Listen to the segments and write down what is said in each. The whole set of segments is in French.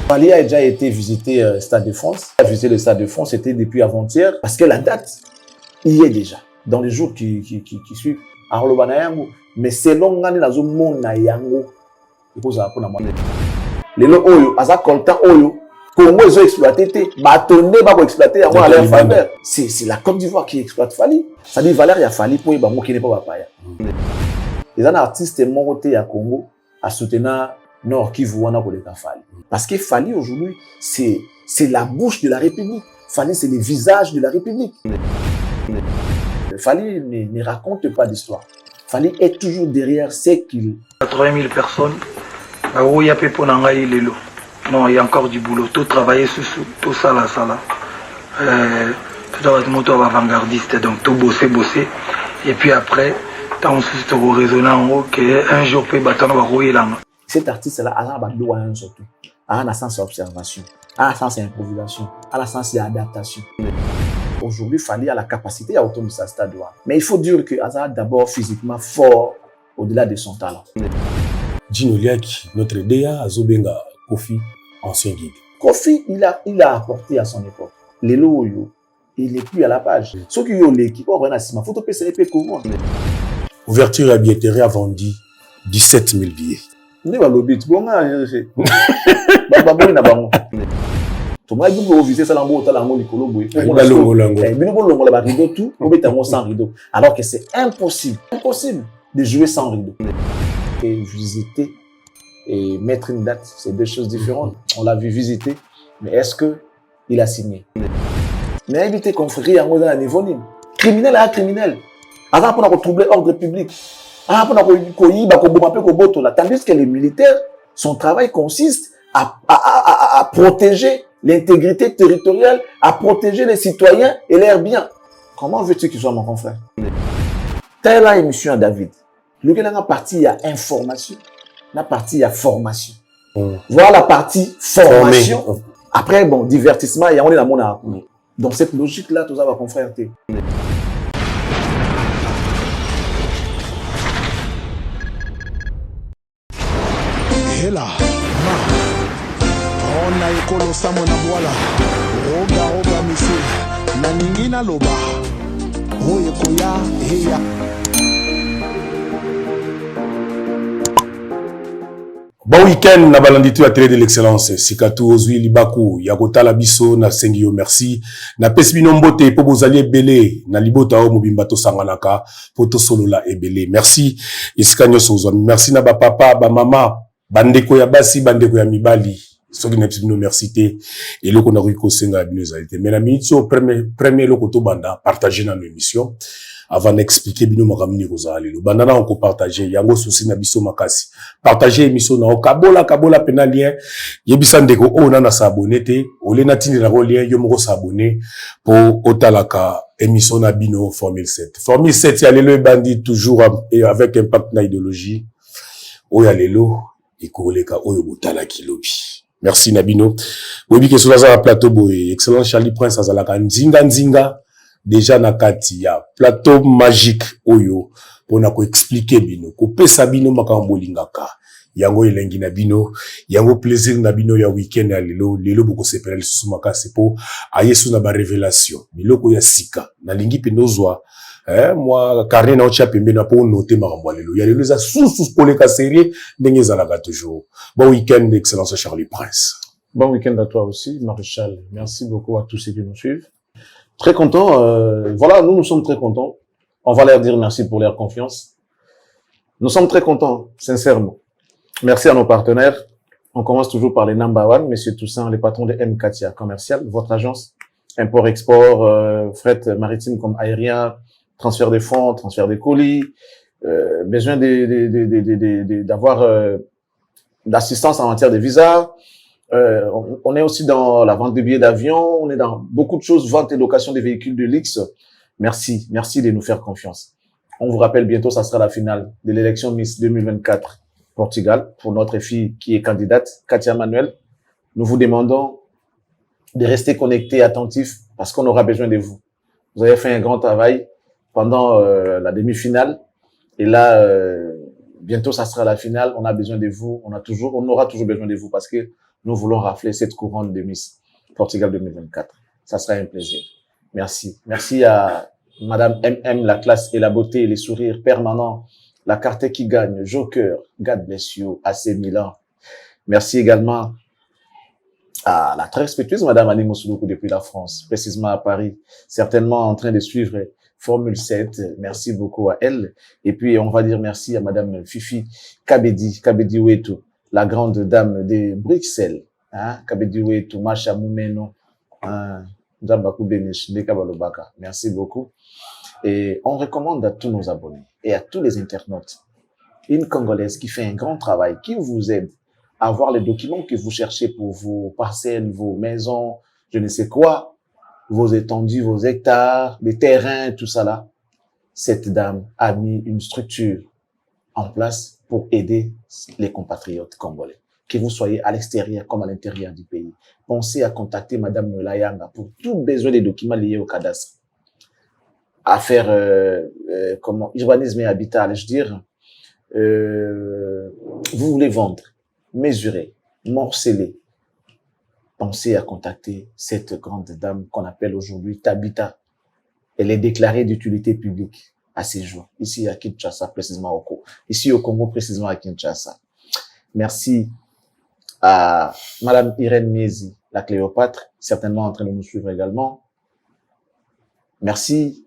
Fally a déjà été visiter Stade de France. Il a visité le Stade de France, c'était depuis avant-hier, parce que la date y est déjà. Dans les jours qui suivent. Mais selon ngani nazo mona yango, ikoza pona mwana. Lelo oyo, aza coltan oyo, Congo ils ont exploité, Batoné va exploiter yango à leur faveur. C'est la Côte d'Ivoire qui exploite Fally. Ça dit Valère y a Fally pour bango qui n'est pas papaya. Les artistes montés à Congo à soutenir Nord Kivu wana koleka Fally. Parce que Fally aujourd'hui, c'est la bouche de la République. Fally c'est le visage de la République. Fally ne raconte pas d'histoire. Fally est toujours derrière ce qu'il... 80 000 personnes. Il y a peu non, il y a encore du boulot. Tout travailler sur tout ça là. Tout être avant-gardiste, donc tout bosser. Et puis après, tant on raisonner en haut qu'un jour peut battre va rouiller là. Cet artiste-là, il a un surtout. Il a un sens d'observation, il a un sens d'improvisation, il a un sens d'adaptation. Aujourd'hui, Fally a la capacité à autonomiser sa stade. Mais il faut dire que Azar d'abord physiquement fort au-delà de son talent. Gino Liaki, notre DA, Azobenga, Kofi, ancien guide. Kofi, il a apporté à son époque. Lelo yo, il n'est plus à la page. Ceux qui ont l'équipe, on a si ma photo PCP comment. Ouverture à billetterie a vendu 17 000 billets. Ne va lobby, tu bon c'est. Bababo na bango. To ma gubo visiter ça lango talango likolo boy. Balongo lango. Bino bolongo la ba rideau tout, on met un sans rideau. Alors que c'est impossible de jouer sans rideau. Et visiter et mettre une date, c'est deux choses différentes. On l'a vu visiter, mais est-ce que il a signé? Mais éviter confrérie en mode niveau criminel à criminel. Avant pour troubler l'ordre public. Avant pour tandis que les militaires, son travail consiste à protéger l'intégrité territoriale, à protéger les citoyens et leurs biens. Comment veux-tu qu'il soit mon confrère? Telle la émission à David. Le gars a partie, il y a information. La partie, il y a formation. Voilà la partie formation. Après, bon, divertissement, il y a on est dans mon art. Dans cette logique-là, tout ça va confrère. Et là, on a écolo samona boala. Roga monsieur. Naningina loba. Oye koya, heya. Bon week-end, na balanditu à télé de l'excellence. Sikatu ozui libaku, yakota labiso, na sengio merci. Na pesbino mbote, po bozali ebele, na libota o mobimbato sanganaka, poto solo la ebele. Merci, isikanyo sozwami. Merci na ba papa, ba mama, bandeko ya basi, bandeko ya mibali. Soki na pesbino merci te, et loko na ruiko senga bino zalite. Mais na minute so, premier loko to banda, partager dans l'émission. Avant d'expliquer bino makamini kozali lo bandana on ko partager yango souci na biso makasi partager émission na kabola penalien yebisa ndeko o na s'abonner te ole na tindi na lien yo moko s'abonner pour otalaka émission na bino Formule 7 ya lelo bandi toujours avec impact na idéologie o ya lelo ekoleka oyo botala kilobi. Merci Nabino. Obi ke sur la plateau boy excellent Charlie Prince azalaka nzinga déjà na kati ya plateau magique oyo pona ko expliquer bino ko pesa bino makambo lingaka yango elengi na bino yango plaisir na bino ya weekend ya lelo boko sepela lisusu makasi po ayesu na ba révélation biloko ya sika na lingi pendozwa moi carnet na ocha pembe na po noter makambo lelo ya lelo za sous koleka série ndenge zalaka toujours. Bon week-end excellence Charlie Prince. Bon week-end à toi aussi Maréchal. Merci beaucoup à tous ceux qui nous suivent. Très content, voilà, nous sommes très contents. On va leur dire merci pour leur confiance. Nous sommes très contents, sincèrement. Merci à nos partenaires. On commence toujours par les number one, Monsieur Toussaint, les patrons de MKATIA Commercial, votre agence, import-export, fret maritime comme aérien, transfert des fonds, transfert des colis, besoin d'avoir d'assistance en matière de visa. On est aussi dans la vente de billets d'avion, on est dans beaucoup de choses, vente et location des véhicules de luxe. Merci de nous faire confiance. On vous rappelle bientôt, ça sera la finale de l'élection Miss 2024 Portugal pour notre fille qui est candidate, Katia Manuel. Nous vous demandons de rester connectés, attentifs, parce qu'on aura besoin de vous. Vous avez fait un grand travail pendant la demi-finale, et là, bientôt ça sera la finale. On a besoin de vous, on aura toujours besoin de vous, parce que nous voulons rafler cette couronne de Miss Portugal 2024. Ça sera un plaisir. Merci. Merci à Madame MM, la classe et la beauté et les sourires permanents, la carte qui gagne, Joker, God bless you, AC Milan. Merci également à la très respectueuse Madame Annie Moussoulou depuis la France, précisément à Paris, certainement en train de suivre Formule 7. Merci beaucoup à elle. Et puis, on va dire merci à Madame Fifi Kabedi Wetu, la grande dame de Bruxelles. Hein? Kabedi Wetu, Macha Moumeno, merci beaucoup. Et on recommande à tous nos abonnés et à tous les internautes une Congolaise qui fait un grand travail, qui vous aide à avoir les documents que vous cherchez pour vos parcelles, vos maisons, je ne sais quoi, vos étendues, vos hectares, les terrains, tout ça là. Cette dame a mis une structure en place pour aider les compatriotes congolais. Que vous soyez à l'extérieur comme à l'intérieur du pays. Pensez à contacter Madame Layanga pour tout besoin des documents liés au cadastre. À faire, urbanisme et habitat, allais-je dire, vous voulez vendre, mesurer, morceler. Pensez à contacter cette grande dame qu'on appelle aujourd'hui Tabita. Elle est déclarée d'utilité publique à ces jours, ici à Kinshasa, précisément ici au Congo, précisément à Kinshasa. Merci à Madame Irène Miezi, la Cléopâtre, certainement en train de nous suivre également. Merci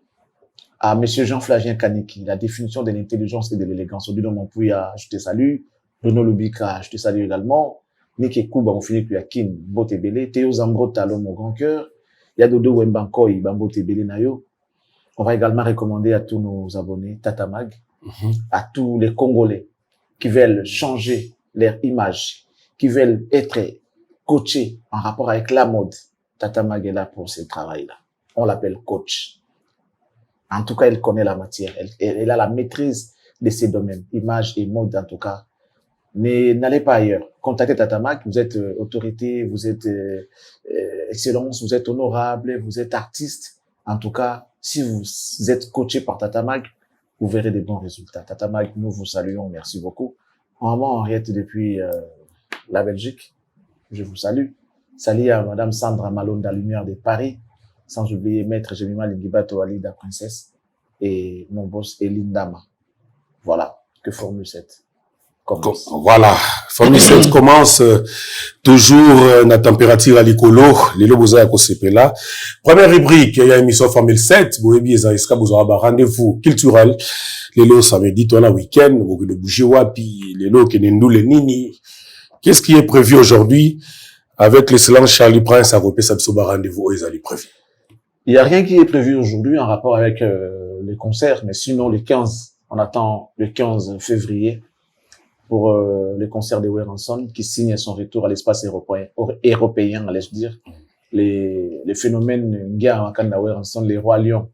à Monsieur Jean-Flavien Kaniki, la définition de l'intelligence et de l'élégance. Obido Mampouya, je te salue. Bruno Lubika, je te salue également. Nike Kuba, on finit puis à Kin, Botebele. Théo Zambro Talo, mon grand cœur. Yadodo Wembankoy, Bambo Tebele Nayo. On va également recommander à tous nos abonnés, Tatamag, à tous les Congolais qui veulent changer leur image, qui veulent être coachés en rapport avec la mode. Tatamag est là pour ce travail-là. On l'appelle coach. En tout cas, elle connaît la matière. Elle a la maîtrise de ces domaines, image et mode en tout cas. Mais n'allez pas ailleurs. Contactez Tatamag, vous êtes autorité, vous êtes excellence, vous êtes honorable, vous êtes artiste. En tout cas, si vous êtes coaché par Tatamag, vous verrez des bons résultats. Tatamag, nous vous saluons, merci beaucoup. Maman Henriette depuis la Belgique, je vous salue. Salut à Madame Sandra Malone de la Lumière de Paris, sans oublier Maître Jemima Lingibato Alida Princesse et mon boss Eline Dama. Voilà, que Formule 7 commence. Voilà, Formule 7 commence toujours la température à l'icolo, les lobos à Kosepela. Première rubrique, il y a une émission Formule 7, vous avez rendez-vous culturel. Les lots, ça veut dire, toi, la week-end, vous avez bouger wapi, les lots qui nous les nini. Qu'est-ce qui est prévu aujourd'hui avec l'excellent Charlie Prince à Ropé Sabsoba rendez-vous, ils allaient prévu? Il n'y a rien qui est prévu aujourd'hui en rapport avec les concerts, mais sinon le 15, on attend le 15 février pour le concert de Werenson qui signe son retour à l'espace européen, allais-je dire. Les phénomènes Nga Wakanda Werenson, les Rois Lions,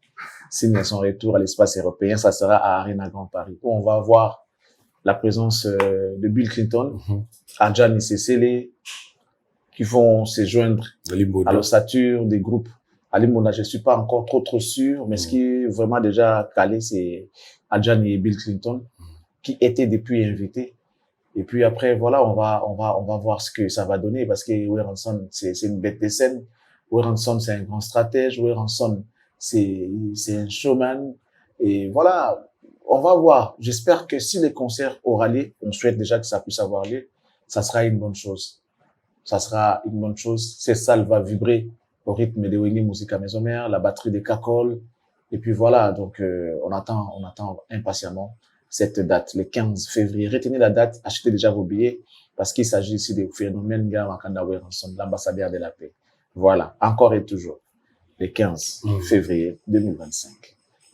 signent son retour à l'espace européen. Ça sera à Arena Grand Paris, où on va voir la présence de Bill Clinton, Adjan Issesele, qui vont se joindre à l'ossature des groupes. Ali Mona, je suis pas encore trop sûr, mais ce qui est vraiment déjà calé, c'est Adjan et Bill Clinton, qui étaient depuis invités. Et puis après, voilà, on va voir ce que ça va donner, parce que Werenson, c'est une bête de scène. Werenson, c'est un grand stratège. Werenson, c'est un showman. Et voilà, on va voir. J'espère que si les concerts auront lieu, on souhaite déjà que ça puisse avoir lieu, ça sera une bonne chose. Ça sera une bonne chose. Cette salle va vibrer au rythme de Winnie Musica Maison Mère, la batterie des Cacol. Et puis voilà, donc on attend impatiemment cette date, le 15 février. Retenez la date, achetez déjà vos billets, parce qu'il s'agit ici des phénomènes Wakanda Werenson, l'ambassadeur de la paix. Voilà, encore et toujours, le 15 février 2025.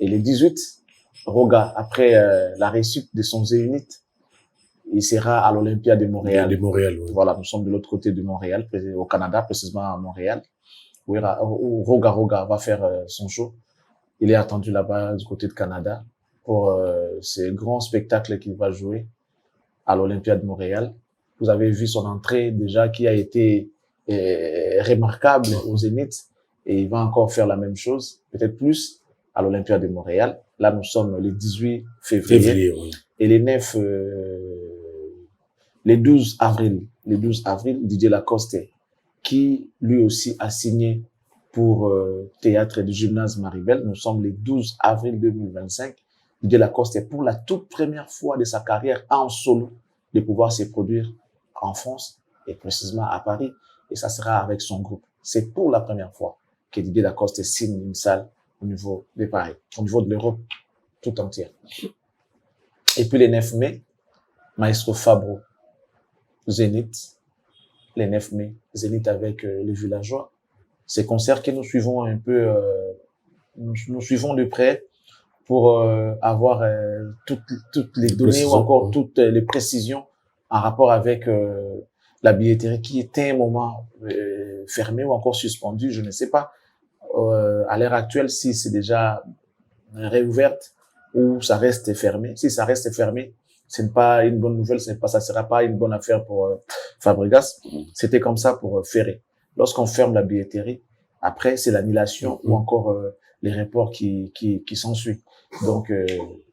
Et le 18, Roga, après la réussite de son zénith, il sera à l'Olympia de Montréal. Oui. Voilà, nous sommes de l'autre côté de Montréal, au Canada, précisément à Montréal, où Roga va faire son show. Il est attendu là-bas du côté de Canada pour ce grand spectacle qu'il va jouer à l'Olympia de Montréal. Vous avez vu son entrée déjà qui a été remarquable au Zénith, et il va encore faire la même chose, peut-être plus, à l'Olympia de Montréal. Là, nous sommes le 18 février. Oui. Et les 9, les 12 avril, le 12 avril, Didier Lacoste, qui lui aussi a signé pour Théâtre du Gymnase Maribel. Nous sommes le 12 avril 2025. Didier Lacoste est pour la toute première fois de sa carrière en solo de pouvoir se produire en France et précisément à Paris. Et ça sera avec son groupe. C'est pour la première fois que Didier Lacoste signe une salle au niveau de Paris, au niveau de l'Europe tout entière. Et puis le 9 mai, Maestro Fabro, Zénith. Le 9 mai, Zénith avec les villageois. Ces concerts que nous suivons un peu, nous suivons de près pour avoir toutes les données ou encore toutes les précisions en rapport avec la billetterie qui était un moment fermée ou encore suspendue, je ne sais pas à l'heure actuelle si c'est déjà réouverte ou ça reste fermé. Si ça reste fermé, ce n'est pas une bonne nouvelle, ça sera pas une bonne affaire pour Fabregas. C'était comme ça pour Ferré. Lorsqu'on ferme la billetterie, après c'est l'annulation ou encore les reports qui s'ensuivent. Donc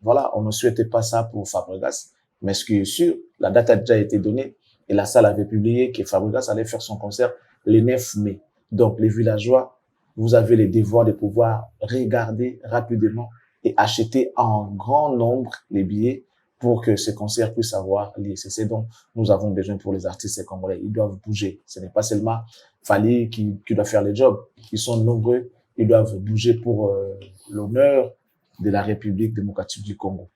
voilà, on ne souhaitait pas ça pour Fabregas, mais ce qui est sûr, la date a déjà été donnée et la salle avait publié que Fabregas allait faire son concert le 9 mai. Donc les villageois, vous avez le devoir de pouvoir regarder rapidement et acheter en grand nombre les billets pour que ce concert puisse avoir lieu. C'est ce dont nous avons besoin pour les artistes congolais. Ils doivent bouger. Ce n'est pas seulement Fally qui doit faire le job. Ils sont nombreux. Ils doivent bouger pour l'honneur de la République démocratique du Congo.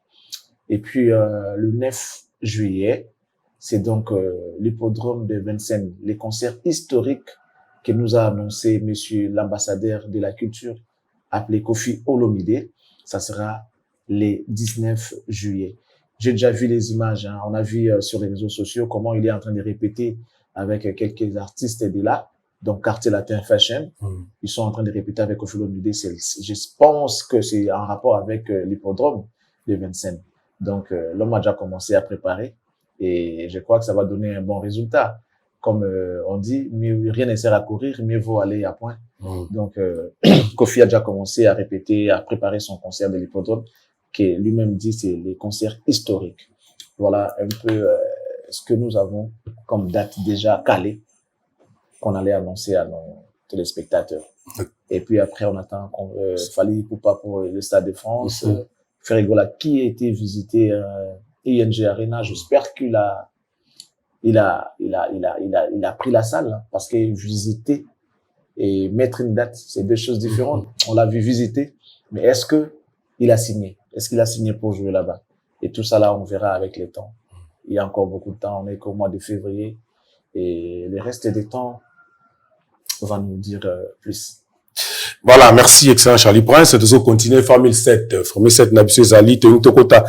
Et puis, le 9 juillet, c'est donc l'hippodrome de Vincennes, les concerts historiques que nous a annoncé monsieur l'ambassadeur de la culture, appelé Kofi Olomide. Ça sera le 19 juillet. J'ai déjà vu les images, hein. On a vu sur les réseaux sociaux comment il est en train de répéter avec quelques artistes de là. Donc, Quartier Latin Fashion, ils sont en train de répéter avec Kofi Olomide. Je pense que c'est en rapport avec l'hippodrome de Vincennes. Donc, l'homme a déjà commencé à préparer et je crois que ça va donner un bon résultat. Comme on dit, rien ne sert à courir, mieux vaut aller à point. Donc, Kofi a déjà commencé à répéter, à préparer son concert de l'hippodrome, qui lui-même dit c'est les concerts historiques. Voilà un peu ce que nous avons comme date déjà calée qu'on allait annoncer à nos téléspectateurs. Et puis après, on attend qu'on Fally Ipupa pour le Stade de France, Ferregola qui a été visité ING Arena. J'espère qu'il a pris la salle, hein, parce que visiter et mettre une date, c'est deux choses différentes. On l'a vu visiter, mais est-ce que il a signé? Est-ce qu'il a signé pour jouer là-bas? Et tout ça là, on verra avec le temps. Il y a encore beaucoup de temps. On est qu'au mois de février et le reste des temps va nous dire plus. Voilà, merci, excellent Charlie Prince. Toujours continuer, Formule 7. Formule 7, Nabiso Zali, Tenu Tokota.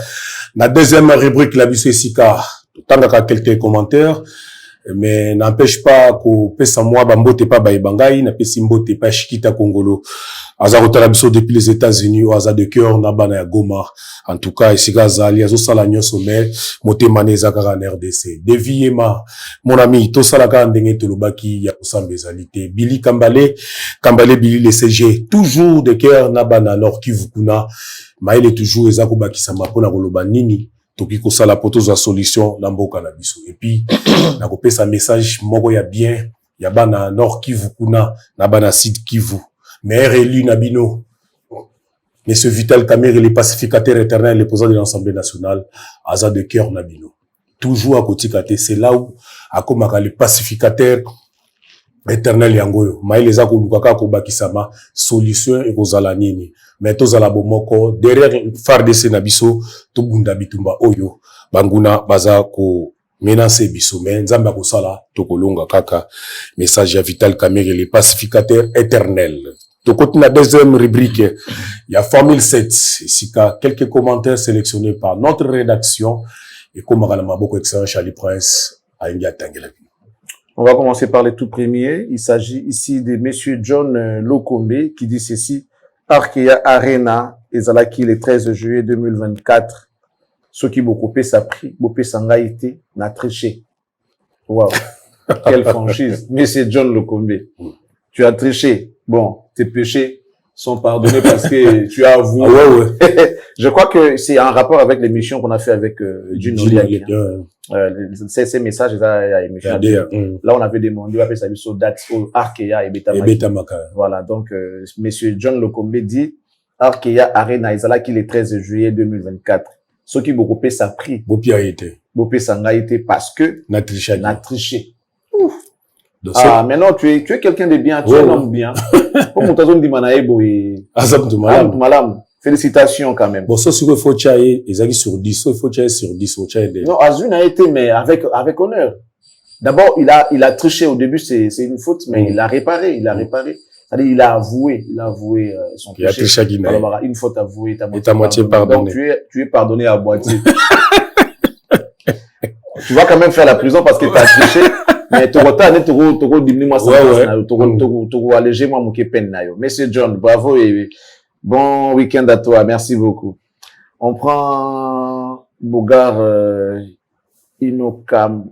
La deuxième rubrique, Nabiso Sika. Tant qu'à quelques commentaires, mais n'empêche pas qu'au pesa moi, bambote pas baïbangaï, n'a pesi mbote pas chikita Congolo. Azarota Nabiso depuis les États-Unis, au hasard de cœur, nabana ya Goma. En tout cas, Sika Zali, azo salanyo sommet, moté mané zakara en RDC. Deviema, mon ami, to salaka ndenge tolobaki, ya osambe zalité. Billy Kambale Billy le CG. Toujours de cœur, nabana, alors Kivukuna. Maël est toujours, ezako bakisama, pona koloba nini. Toki kosala poto za solution na mboka na biso. Et puis na kopesa message moko ya bien ya bana Nord Kivu kuna na bana Sud Kivu. Maire élu na bino. Monsieur Vital Kamerhe, le pacificateur éternel, le président de l'Assemblée nationale, aza de cœur na bino. Toujours à côté kate, c'est là où akomaka le pacificateur éternel yangoyo. Maïle zako lukaka ko bakisama solution e kozala nini. Mais tozala bomoko derrière FARDC na biso to bunda bitumba oyo banguna baza ko menacer biso mais nzamba ko sala to kolonga kaka message ya Vital Kamerhe le pacificateur éternel. To continue la deuxième rubrique, il y a Formule 7 ici quelques commentaires sélectionnés par notre rédaction et comme Maboko excellent Charlie Prince à India Tangela. On va commencer par les tout premiers. Il s'agit ici de monsieur John Lokombe qui dit ceci. Arkea Arena, ezalaki le 13 juillet 2024. Ce qui bokopé sa prix, bopé sanga été, n'a triché. Wow. Quelle franchise. Monsieur John Lokombe. Tu as triché. Bon, tes péchés sont pardonnés parce que tu as avoué. Je crois que c'est en rapport avec l'émission qu'on a fait avec Gino Liagui. Ces messages, là, on avait demandé, on appelle ça sur date, Arkea et Betamaka. Voilà, donc, monsieur John Lokombe dit, Arkea Arena, Izala, le 13 juillet 2024. Ce qui beaucoup ça pris. Bopé Sanga été parce que, n'a triché. Ouf. Ah, maintenant, tu es quelqu'un de bien, tu es un homme bien. Comme on t'a dit, Manaïbo et Malam. Félicitations quand même. Bon, ça, il faut chailler, ils sur 10, il faut chailler sur 10, Non, Azun a été, mais avec honneur. D'abord, il a triché au début, c'est une faute, mais il a réparé. C'est-à-dire, il a avoué son péché. Il a triché Guinée. Alors, une faute avouée, ta moitié pardonnée. Donc, tu es pardonné à moitié. Tu vas quand même faire la prison parce que tu as triché. Mais tu vas diminuer moi tu vas alléger moi mon peine. Monsieur John, bravo et bon week-end à toi. Merci beaucoup. On prend Bogar Inokalamasi.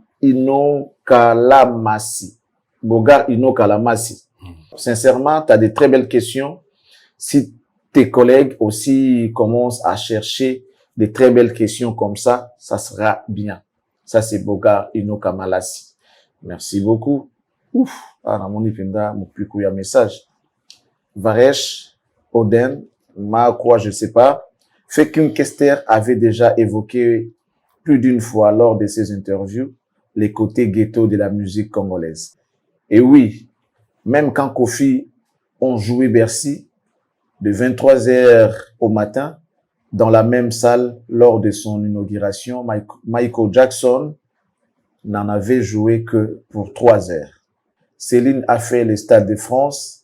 Bogar Inokalamasi. Sincèrement, tu as des très belles questions. Si tes collègues aussi commencent à chercher des très belles questions comme ça sera bien. Ça, c'est Bogar Inokamalasi. Merci beaucoup. Ouf. Ah, mon message. Varesh, Oden, quoi, je ne sais pas. Fekum Kester avait déjà évoqué plus d'une fois lors de ses interviews les côtés ghetto de la musique congolaise. Et oui, même quand Kofi ont joué Bercy de 23h au matin dans la même salle lors de son inauguration, Michael Jackson n'en avait joué que pour 3 heures. Céline a fait le Stade de France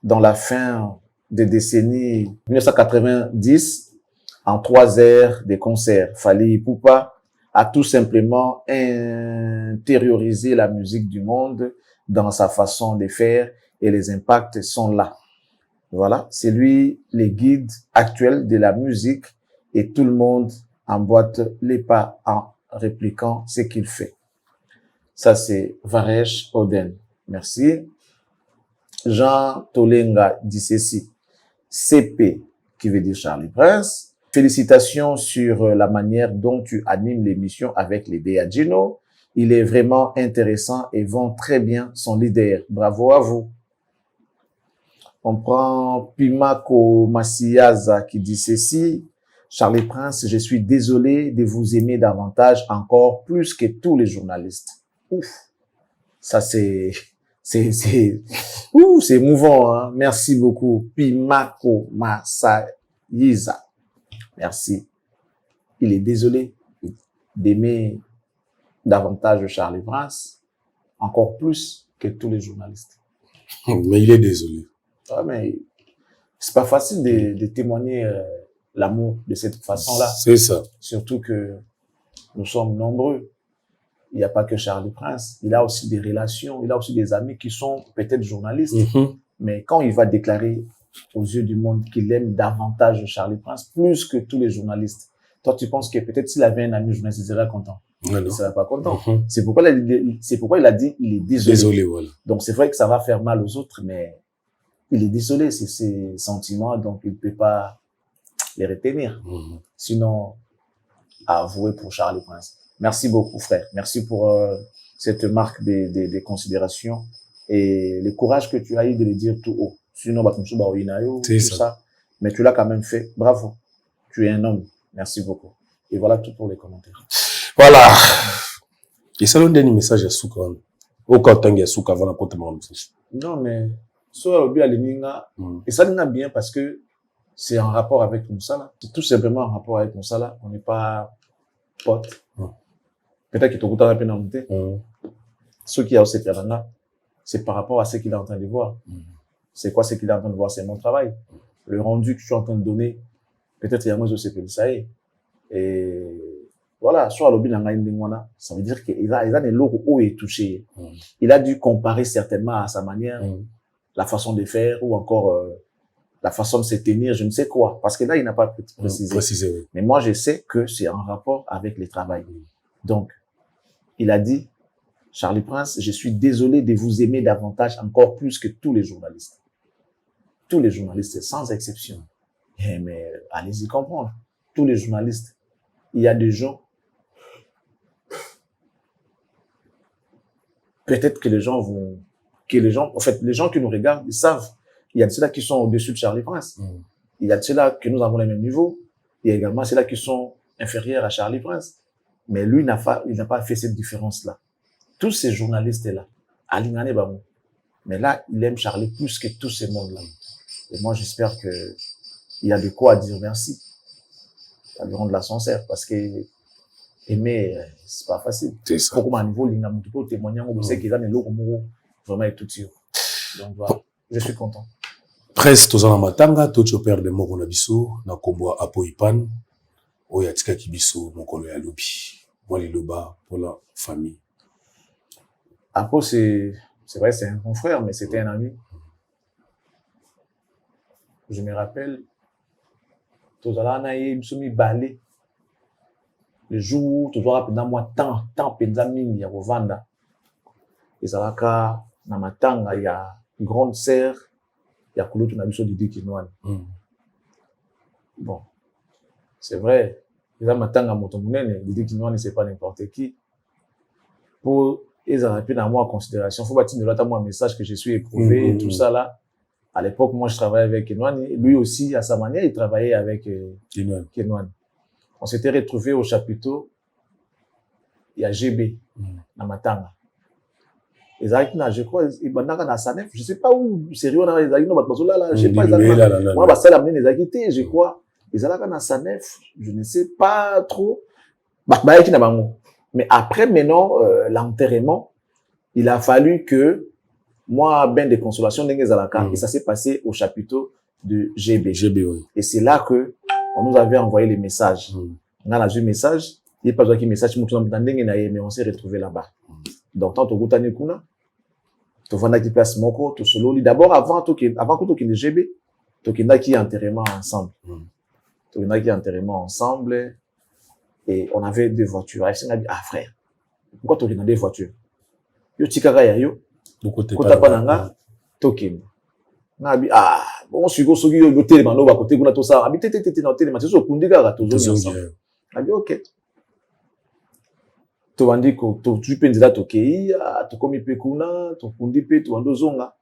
dans la fin des décennies 1990 en 3 heures de concert. Fally Ipupa a tout simplement intériorisé la musique du monde dans sa façon de faire et les impacts sont là. Voilà, c'est lui le guide actuel de la musique et tout le monde emboîte les pas en répliquant ce qu'il fait. Ça, c'est Varesh Oden. Merci. Jean Tolenga dit ceci. CP, qui veut dire Charlie Prince. Félicitations sur la manière dont tu animes l'émission avec les Gino. Il est vraiment intéressant et vend très bien son leader. Bravo à vous. On prend Pimako Masiaza qui dit ceci. Charlie Prince, je suis désolé de vous aimer davantage encore plus que tous les journalistes. Ouf. Ça, c'est émouvant, hein. Merci beaucoup. Pimako Masayiza. Merci. Il est désolé d'aimer davantage Charlie Prince, encore plus que tous les journalistes. Mais il est désolé. Ah, mais c'est pas facile de témoigner l'amour de cette façon-là. C'est ça. Surtout que nous sommes nombreux. Il n'y a pas que Charlie Prince. Il a aussi des relations, il a aussi des amis qui sont peut-être journalistes. Mais quand il va déclarer aux yeux du monde qu'il aime davantage Charlie Prince, plus que tous les journalistes, toi, tu penses que peut-être s'il avait un ami journaliste, il serait content. Il ne serait pas content. C'est pourquoi il a dit, il est désolé. Désolé, voilà. Donc, c'est vrai que ça va faire mal aux autres, mais il est désolé, c'est ses sentiments, donc il ne peut pas les retenir. Sinon, avouer pour Charlie Prince. Merci beaucoup, frère. Merci pour cette marque des considérations et le courage que tu as eu de le dire tout haut. Sinon, tout ça. Mais tu l'as quand même fait. Bravo. Tu es un homme. Merci beaucoup. Et voilà tout pour les commentaires. Voilà. Et ça, le dernier message à Souka. Au Kotang et Souka avant la côte de non, mais soit au Alininga, et ça n'est bien parce que c'est en rapport avec Moussala. C'est tout simplement en rapport avec Moussala. On n'est pas potes. Peut-être qu'il te un peu dans le ce qui a aussi fait là, c'est par rapport à ce qu'il est en train de voir. C'est quoi ce qu'il est en train de voir? C'est mon travail. Le rendu que je suis en train de donner, peut-être il y a moi aussi que ça y est. Et voilà, soit l'obi n'anga ça veut dire qu'il a des locaux où il est touché. Il a dû comparer certainement à sa manière, la façon de faire ou encore la façon de se tenir, je ne sais quoi. Parce que là, il n'a pas précisé. Oui. Mais moi, je sais que c'est en rapport avec le travail. Donc, il a dit, Charlie Prince, je suis désolé de vous aimer davantage, encore plus que tous les journalistes. Tous les journalistes, sans exception. Mais allez-y comprendre. Tous les journalistes, il y a des gens, peut-être que les gens vont, en fait, les gens qui nous regardent, ils savent, il y a de ceux-là qui sont au-dessus de Charlie Prince. Il y a de ceux-là que nous avons les mêmes niveaux. Il y a également ceux-là qui sont inférieurs à Charlie Prince. Mais lui, il n'a pas fait cette différence-là. Tous ces journalistes-là, Alingane Bamou. Mais là, il aime Charlie plus que tous ces mondes-là. Et moi, j'espère que il y a de quoi dire merci. Ça lui rend de la sincère parce que aimer, c'est pas facile. C'est ça. Pourquoi à niveau, il y a beaucoup de témoignages, on sait qu'il y a des lots vraiment et tout sûr. Donc voilà, je suis content. Presse tozana matanga, tocho père de moko na biso, na kombo Apo Ipan, oya tika kibiso mokolo ya lobi. Moi les loba pour la famille. Apo, c'est vrai, c'est un confrère, mais c'était un ami. Je me rappelle, tozala na ye bisomi balé. Le jour, toujours pendant moi tant pendant mingi ya kovanda. Ezalaka na matanga ya grande sœur ya kulutu na biso Didi Kinwani. Bon, c'est vrai, eza matanga moto munene, Didi Kinwani c'est pas n'importe qui. Pour ezalapi na moi en considération, faut bâtir de l'autre moi un message que je suis éprouvé, tout ça là. À l'époque, moi je travaillais avec Kinwani, lui aussi à sa manière, il travaillait avec Kinwani. On s'était retrouvés au chapiteau, il y a GB, na matanga. Je crois, je sais pas où, sérieux, je sais pas, moi, je crois, je ne sais pas trop. Mais après, maintenant, l'enterrement, il a fallu que moi, ben de consolation, et ça s'est passé au chapiteau de GB. Oui. Et c'est là que on nous avait envoyé les messages. On a vu le message, il n'y a pas besoin qu'il message, mais on s'est retrouvé là-bas. Donc, tant que tu kuna, tu vas qui place moko, tu solo. D'abord, avant que tu aies GB, tu qui enterrement ensemble. Tu qui enterrement ensemble. Et on avait deux voitures. Et on a dit, ah frère, pourquoi tu as deux voitures? Yo tikaka ya yo, kota pananga, token. On a dit, ah, bon, si go sogi yo téléman, no ba côté kuna to ça. Abi tété na téléman, c'est so kundi kaka to zo ensemble. On a dit, OK. Tu vas dire que tu peux dire que tu comme il peut kuna, tu kundi pe tu ando zonga.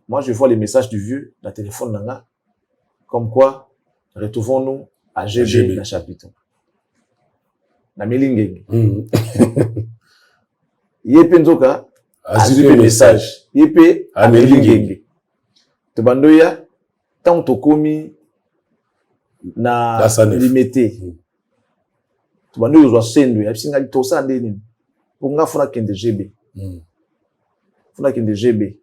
Moi je vois les messages du vieux dans le téléphone nanga comme quoi retrouvons-nous à GB na chapiteau. Na melingenge. Yepe nzoka azupe message. Yepe a melingenge. Tu bandoya tant to komi na limité. Bando yo sendo ya bisinga litosa ndeni ponga funa kende GB funa kende GB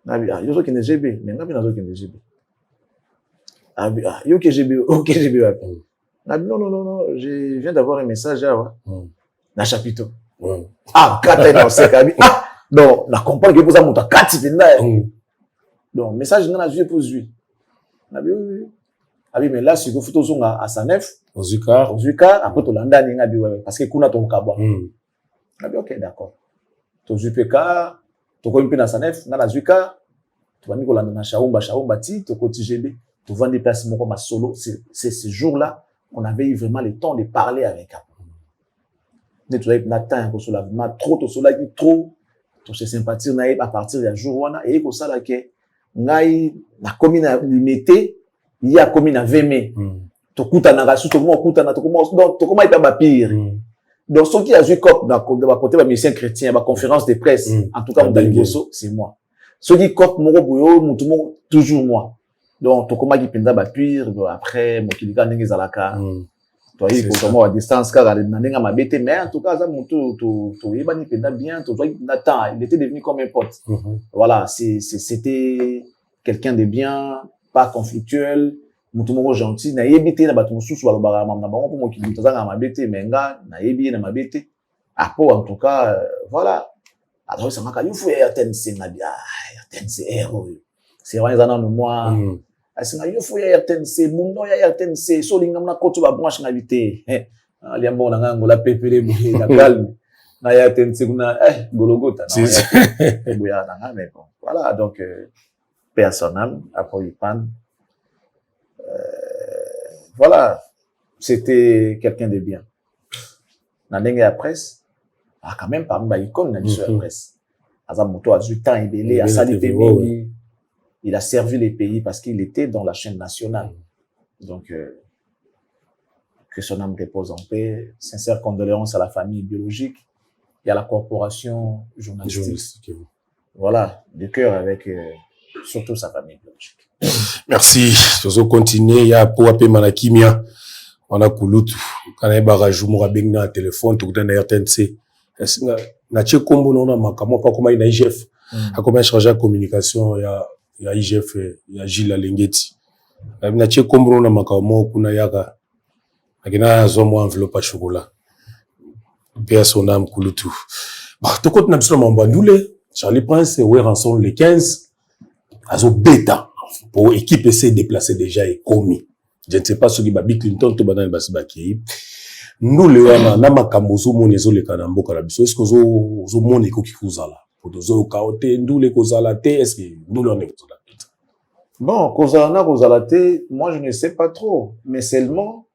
nabi yo zo kende GB mais ngabi nazo kende GB abi yo ke GB OK GB wapi nabi non je viens d'avoir un message là na chapiteau kata ina oseka abi non na comprendre que poza muta kati penda donc message ngana je pose lui nabi abi mais là si go photo zonga à sa nef Ozuka, après tu l'as ninga biwe parce que kuna ton kabwa. Abi OK, d'accord. To zupeka, to ko mpe na sanef, na zuka, tu vas nikola na shaumba ti, to ko TGB, tu vas des places moko ma solo, c'est ce jour-là, on avait eu vraiment le temps de parler avec elle. Ne tu na temps ko sola, ma trop to sola qui trop, to se sympathie na à partir du jour wana et ko sala ke ngai na commune limité, il y a commune 20 mai. Tokutana rasu tokutana donc tokoma ita ba pire donc ceux qui a joué cop dans côté ba mission chrétien ba conférence de presse en tout cas dans Liboso c'est moi ceux qui cop moko boyo mutu moko toujours moi donc tokoma ki penda ba pire après mokilika ndenge zalaka toi il faut comment à distance car na ndenge mabete mais en tout cas ça mutu to yeba ni penda bien to toi Nathan il était devenu comme un pote voilà c'était quelqu'un de bien pas conflictuel mutu moko gentil na yebite na batu mususu balobaka na bango pour mokili tozanga mabete menga na yebi na mabete apo en tout cas voilà alors ça maka yufu ya RTNC na bia RTNC héros c'est vraiment ça dans moi asinga yufu ya RTNC mundo ya RTNC so linga na koto ba branche na vite liambo na ngango la pepele na calme na RTNC kuna gologota na boya na ngame voilà donc personnel Apo Ipan Voilà, c'était quelqu'un de bien. Dans la presse, quand même parmi les icônes de la presse. Azamoto a 18 ans, il a servi les pays parce qu'il était dans la chaîne nationale. Donc, que son âme repose en paix. Sincères condoléances à la famille biologique et à la corporation journalistique. Voilà, de cœur avec surtout sa famille biologique. Merci. Je vais continuer. Il y a pour appeler Manakimia. On a Kouloutou. Quand il y a barrage, on a un téléphone, tout dans la RTNC. Na tche kombo nona makamo pas comment il a IGF. A comment changer la communication, il y a IGF, il y a Gilles Alengeti. Na tche kombo nona makamo kuna yaka. Akina zomo enveloppe à chocolat. Père son âme Kouloutou. Bah, tout compte n'a pas Mambandoule. Charlie Prince, ouais, rançon les 15. Azo bêta. Pour équipe essayer de déplacer déjà et commis. Je ne sais pas ce qui va Bill Clinton, tout banane basibaki. Nous, les wana, na makambozo monezo le kanambo karabiso. Est-ce que zo mone ko kikuzala? Pour dozo kaote, nous les kozala te, est-ce que nous l'on est kozala? Bon, kozala te, moi je ne sais pas trop. Mais seulement,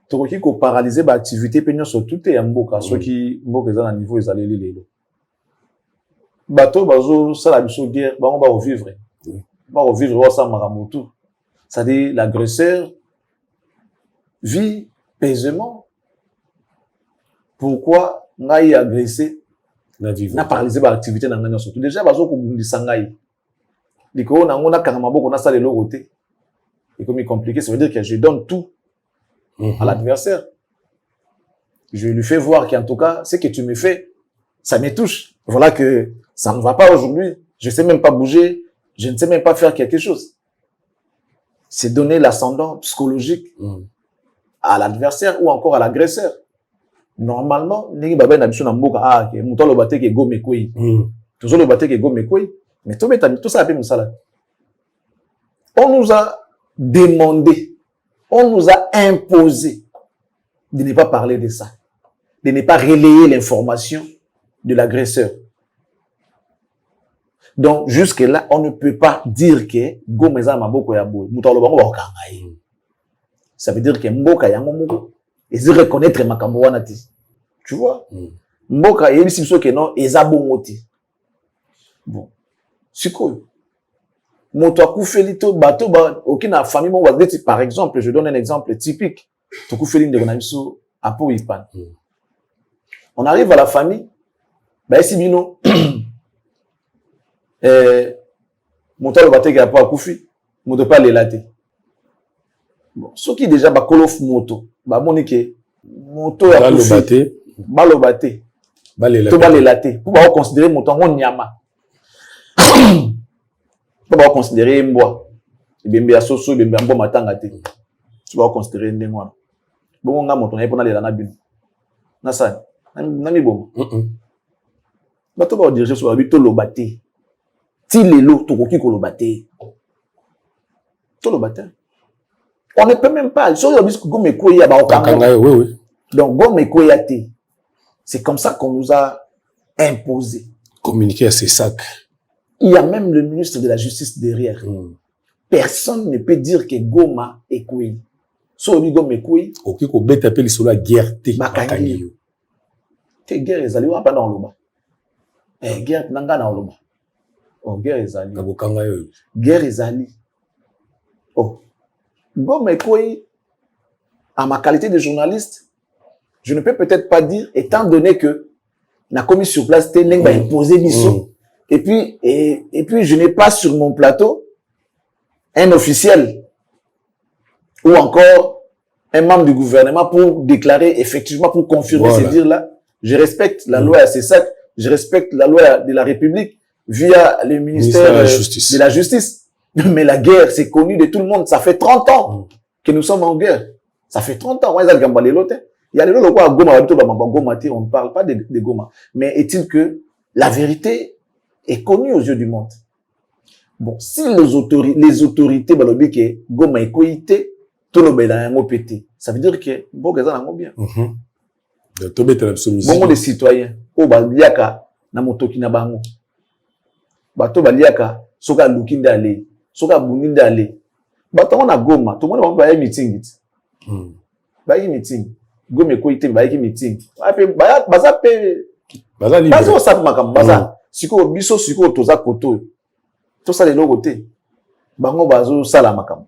tokoki ko paralyser ba activité penyo sur tout et mboka. Ceux qui mboka za na niveau ils allaient lelo. Bato bazo sala biso guerre, ba on va revivre. Ba revivre wa sa maramotu. C'est-à-dire l'agresseur vit paisément. Pourquoi ngai agressé n'a paralysé par l'activité dans l'année surtout déjà bazo ko bundisa ngai liko na ngona kanga maboko na sala loko te et comme il est compliqué ça veut dire que je donne tout à l'adversaire. Je lui fais voir qu'en tout cas ce que tu me fais ça me touche. Voilà que ça ne va pas aujourd'hui, je sais même pas bouger, je ne sais même pas faire quelque chose. C'est donner l'ascendant psychologique à l'adversaire ou encore à l'agresseur. Normalement, ningi baba na biso na mboka ke muto lo bate ke go mekoi. Toujours le bate ke go mekoi, mais tout ça a fait musala. On nous a demandé, on nous a imposé de ne pas parler de ça, de ne pas relayer l'information de l'agresseur. Donc, jusque-là, on ne peut pas dire que Gomeza Maboko Yabo, Moutalobango Wakangaï. Ça veut dire que Mboka Yamomoko, et se reconnaître Makamouanati. Tu vois? Mboka Yabisiso que non, et Zabomoti. Bon. C'est quoi? Motoakou Felito, Bato, aucune famille, par exemple, je donne un exemple typique. Tokou Felin de Gonamiso, Apo Ipan. On arrive à la famille, bah, ici, Bino, moto le baté qui a pas koufi moto pas l'élaté bon ce qui déjà ba kolof moto ba monique moto ya koufi ba lo baté ba l'élaté pour ba considérer moto on nyama pour ba considérer mboa bembe ya soso bembe mbo matanga te tu vas considérer ndengwana bon nga moto na epona lela na bino na sa na mi bon ba to ba diriger sur habito lo baté. Si les lots, tokoki kolobate. Tolobate. On ne peut même pas. Donc, c'est comme ça qu'on nous a imposé. Communiquer à ces sacs. Il y a même le ministre de la Justice derrière. Personne ne peut dire que Goma est Koui. So, Goma est Koui. Ok, qu'on bête appelle sur la guerre. Te guerre, ils allaient pas dans le bas. Guerre, nanga dans le bas. Oh, guerre ezali. Guerre ezali. Oh. Bon, mais quoi, à ma qualité de journaliste, je ne peux peut-être pas dire, étant donné que la commis sur place, va imposer mission. Et puis, je n'ai pas sur mon plateau un officiel ou encore un membre du gouvernement pour déclarer effectivement, pour confirmer ces dires-là. Je respecte la loi à ces sacs, je respecte la loi de la République via le ministère de la Justice. Mais la guerre, c'est connu de tout le monde. Ça fait 30 ans que nous sommes en guerre. Ça fait 30 ans. Il y a les Goma, on ne parle pas de Goma. Mais est-il que la vérité est connue aux yeux du monde? Bon, si les autorités, Goma est coïté, tout le monde est pété. Ça veut dire que bon, ils ont bien. Bon, les citoyens, au Baliaka, na motoki na bango. Bato baliaka soka lukinde ale soka buninde ale Bato on a Goma, tout le monde va y meeting. Ba y meeting. Goma ko ite ba y meeting. Baza pe baza o sa makam baza. Siko biso siko toza koto. To sa le logo te. Bango bazo sala makam.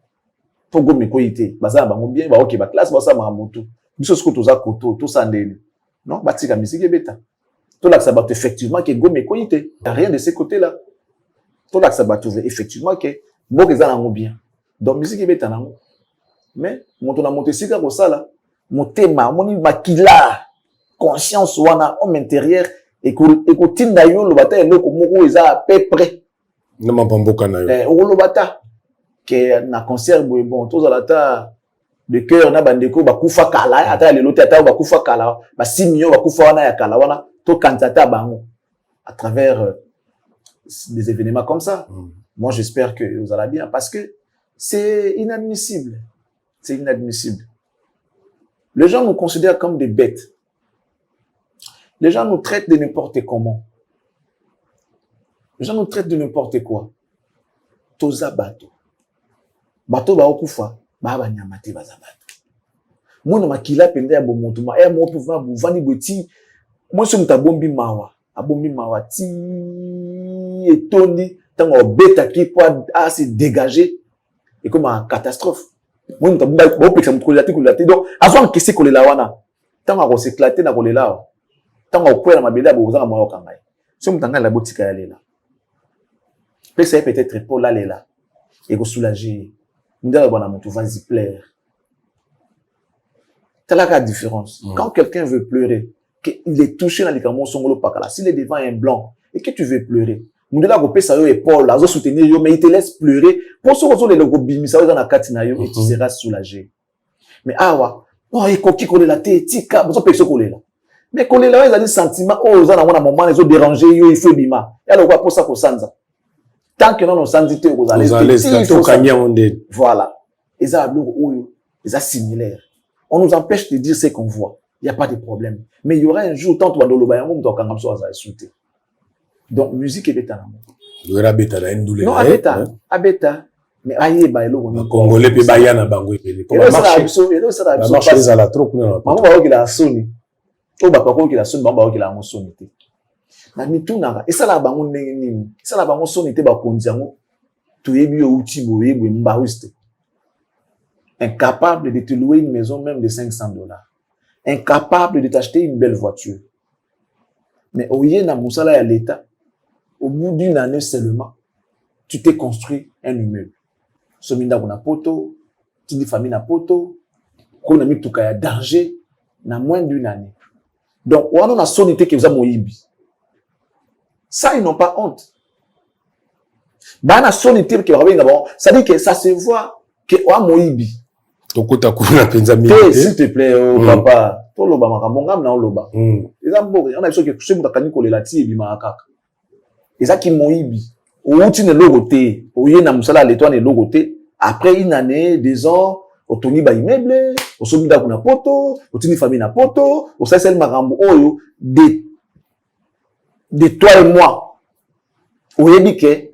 To Goma ko ite, baza bango bien ba OK ba classe ba sa mamutu. Biso siko toza koto, to sa ndeli. Non, batika musique beta. To la sabat effectivement que Goma ko ite. T'as rien de ces côtés-là. To la sabat effectivement que Moko eza nango bien. Donc musique beta nango. Mais moto na monte sika ko sala, motema, moni makila, conscience wana homme intérieur et ko tinda yo lo bata eloko moko eza à peu près. Na mapamboka na yo. O lo bata que na concert bon tous à la ta de cœur na bandeko bakufa kala ata lelo ata bakufa kala ba 6 millions bakufa wana ya kala wana to kantata bango à travers des événements comme ça. Moi, j'espère que vous allez bien parce que c'est inadmissible. C'est inadmissible. Les gens nous considèrent comme des bêtes. Les gens nous traitent de n'importe comment. Les gens nous traitent de n'importe quoi. Toza bato. Bato ba okufa, ba ba nyamate baza bato. Mona makila pende ya bomotuma, mo pouvoir buvani boti. Moi so mutabombi mawa, abombi mawa ti etondi. Tant qu'on bête qui peut se dégager et comme une catastrophe. Moi, nous avons beaucoup de donc, avant que c'est qu'on la wana, tant qu'on s'éclate na qu'on là, tant qu'on peut la mabela, vous en avez un si on t'engage la boutique à aller là, peut-être pour l'aller là et vous soulager. Nous devons avoir mon vas-y plaire. C'est là la différence. Quand quelqu'un veut pleurer, qu'il est touché dans les camons songolo pakala, s'il est devant un blanc et que tu veux pleurer. Mundela go pesa yo épaule, azo soutenir yo, mais il te laisse pleurer. Pour ce que les logo bimisa dans la katina yo et tu seras soulagé. Mais awa, oh eko ki kole la te, tika, besoin pesa kole la. Mais kole la, ils ont des sentiments, oh ils ont un moment, ils ont dérangé yo, il faut bima. Et alors quoi pour ça qu'on sanza. Tant que non on sandité aux allez, voilà. Ils ont ils ont similaire. On nous empêche de dire ce qu'on voit. Il y a pas de problème. Mais il y aura un jour tant que dans le bayan, on doit quand même ça sauter. Donc, musique est bêta. Non, abeta. Mais aïe, bah, l'eau, on Congolais, puis Bayana, Bangoué, puis ça marché à la trop, non. Maman, bah, qui la sonne. Oh, bah, quoi, qui la sonne, bah, qui la sonne. Et ça, la bango, ça, la bango, sonne, était, bah, kondiango. Tu es bio, outil, boye, mbaouiste. Incapable de te louer une maison, même de $500. Incapable de t'acheter une belle voiture. Mais, au yé, na moussala à l'État, au bout d'une année seulement, tu t'es construit un immeuble. Sominda kuna poto, tindi famille na poto, qu'on a mis tout cas danger, na moins d'une année. Donc, on a sonité que vous avez moïbi. Ça, ils n'ont pas honte. Bah, on a sonité que vous avez d'abord, ça dit que ça se voit que on a moïbi. Tokota kuna penza mi. S'il te plaît, oh, papa, to loba makamongam na loba. Les ambo, on a besoin que tout mutakani kolelati ebima akaka. Ezaki moibi. Outi ne logoté, ouye na musala l'étoile ne logoté. Après une année, 2 ans, otoni ba immeuble, osomida kuna poto, otini famille na poto, osasel makambo oyo de toi et moi. Oyebi ke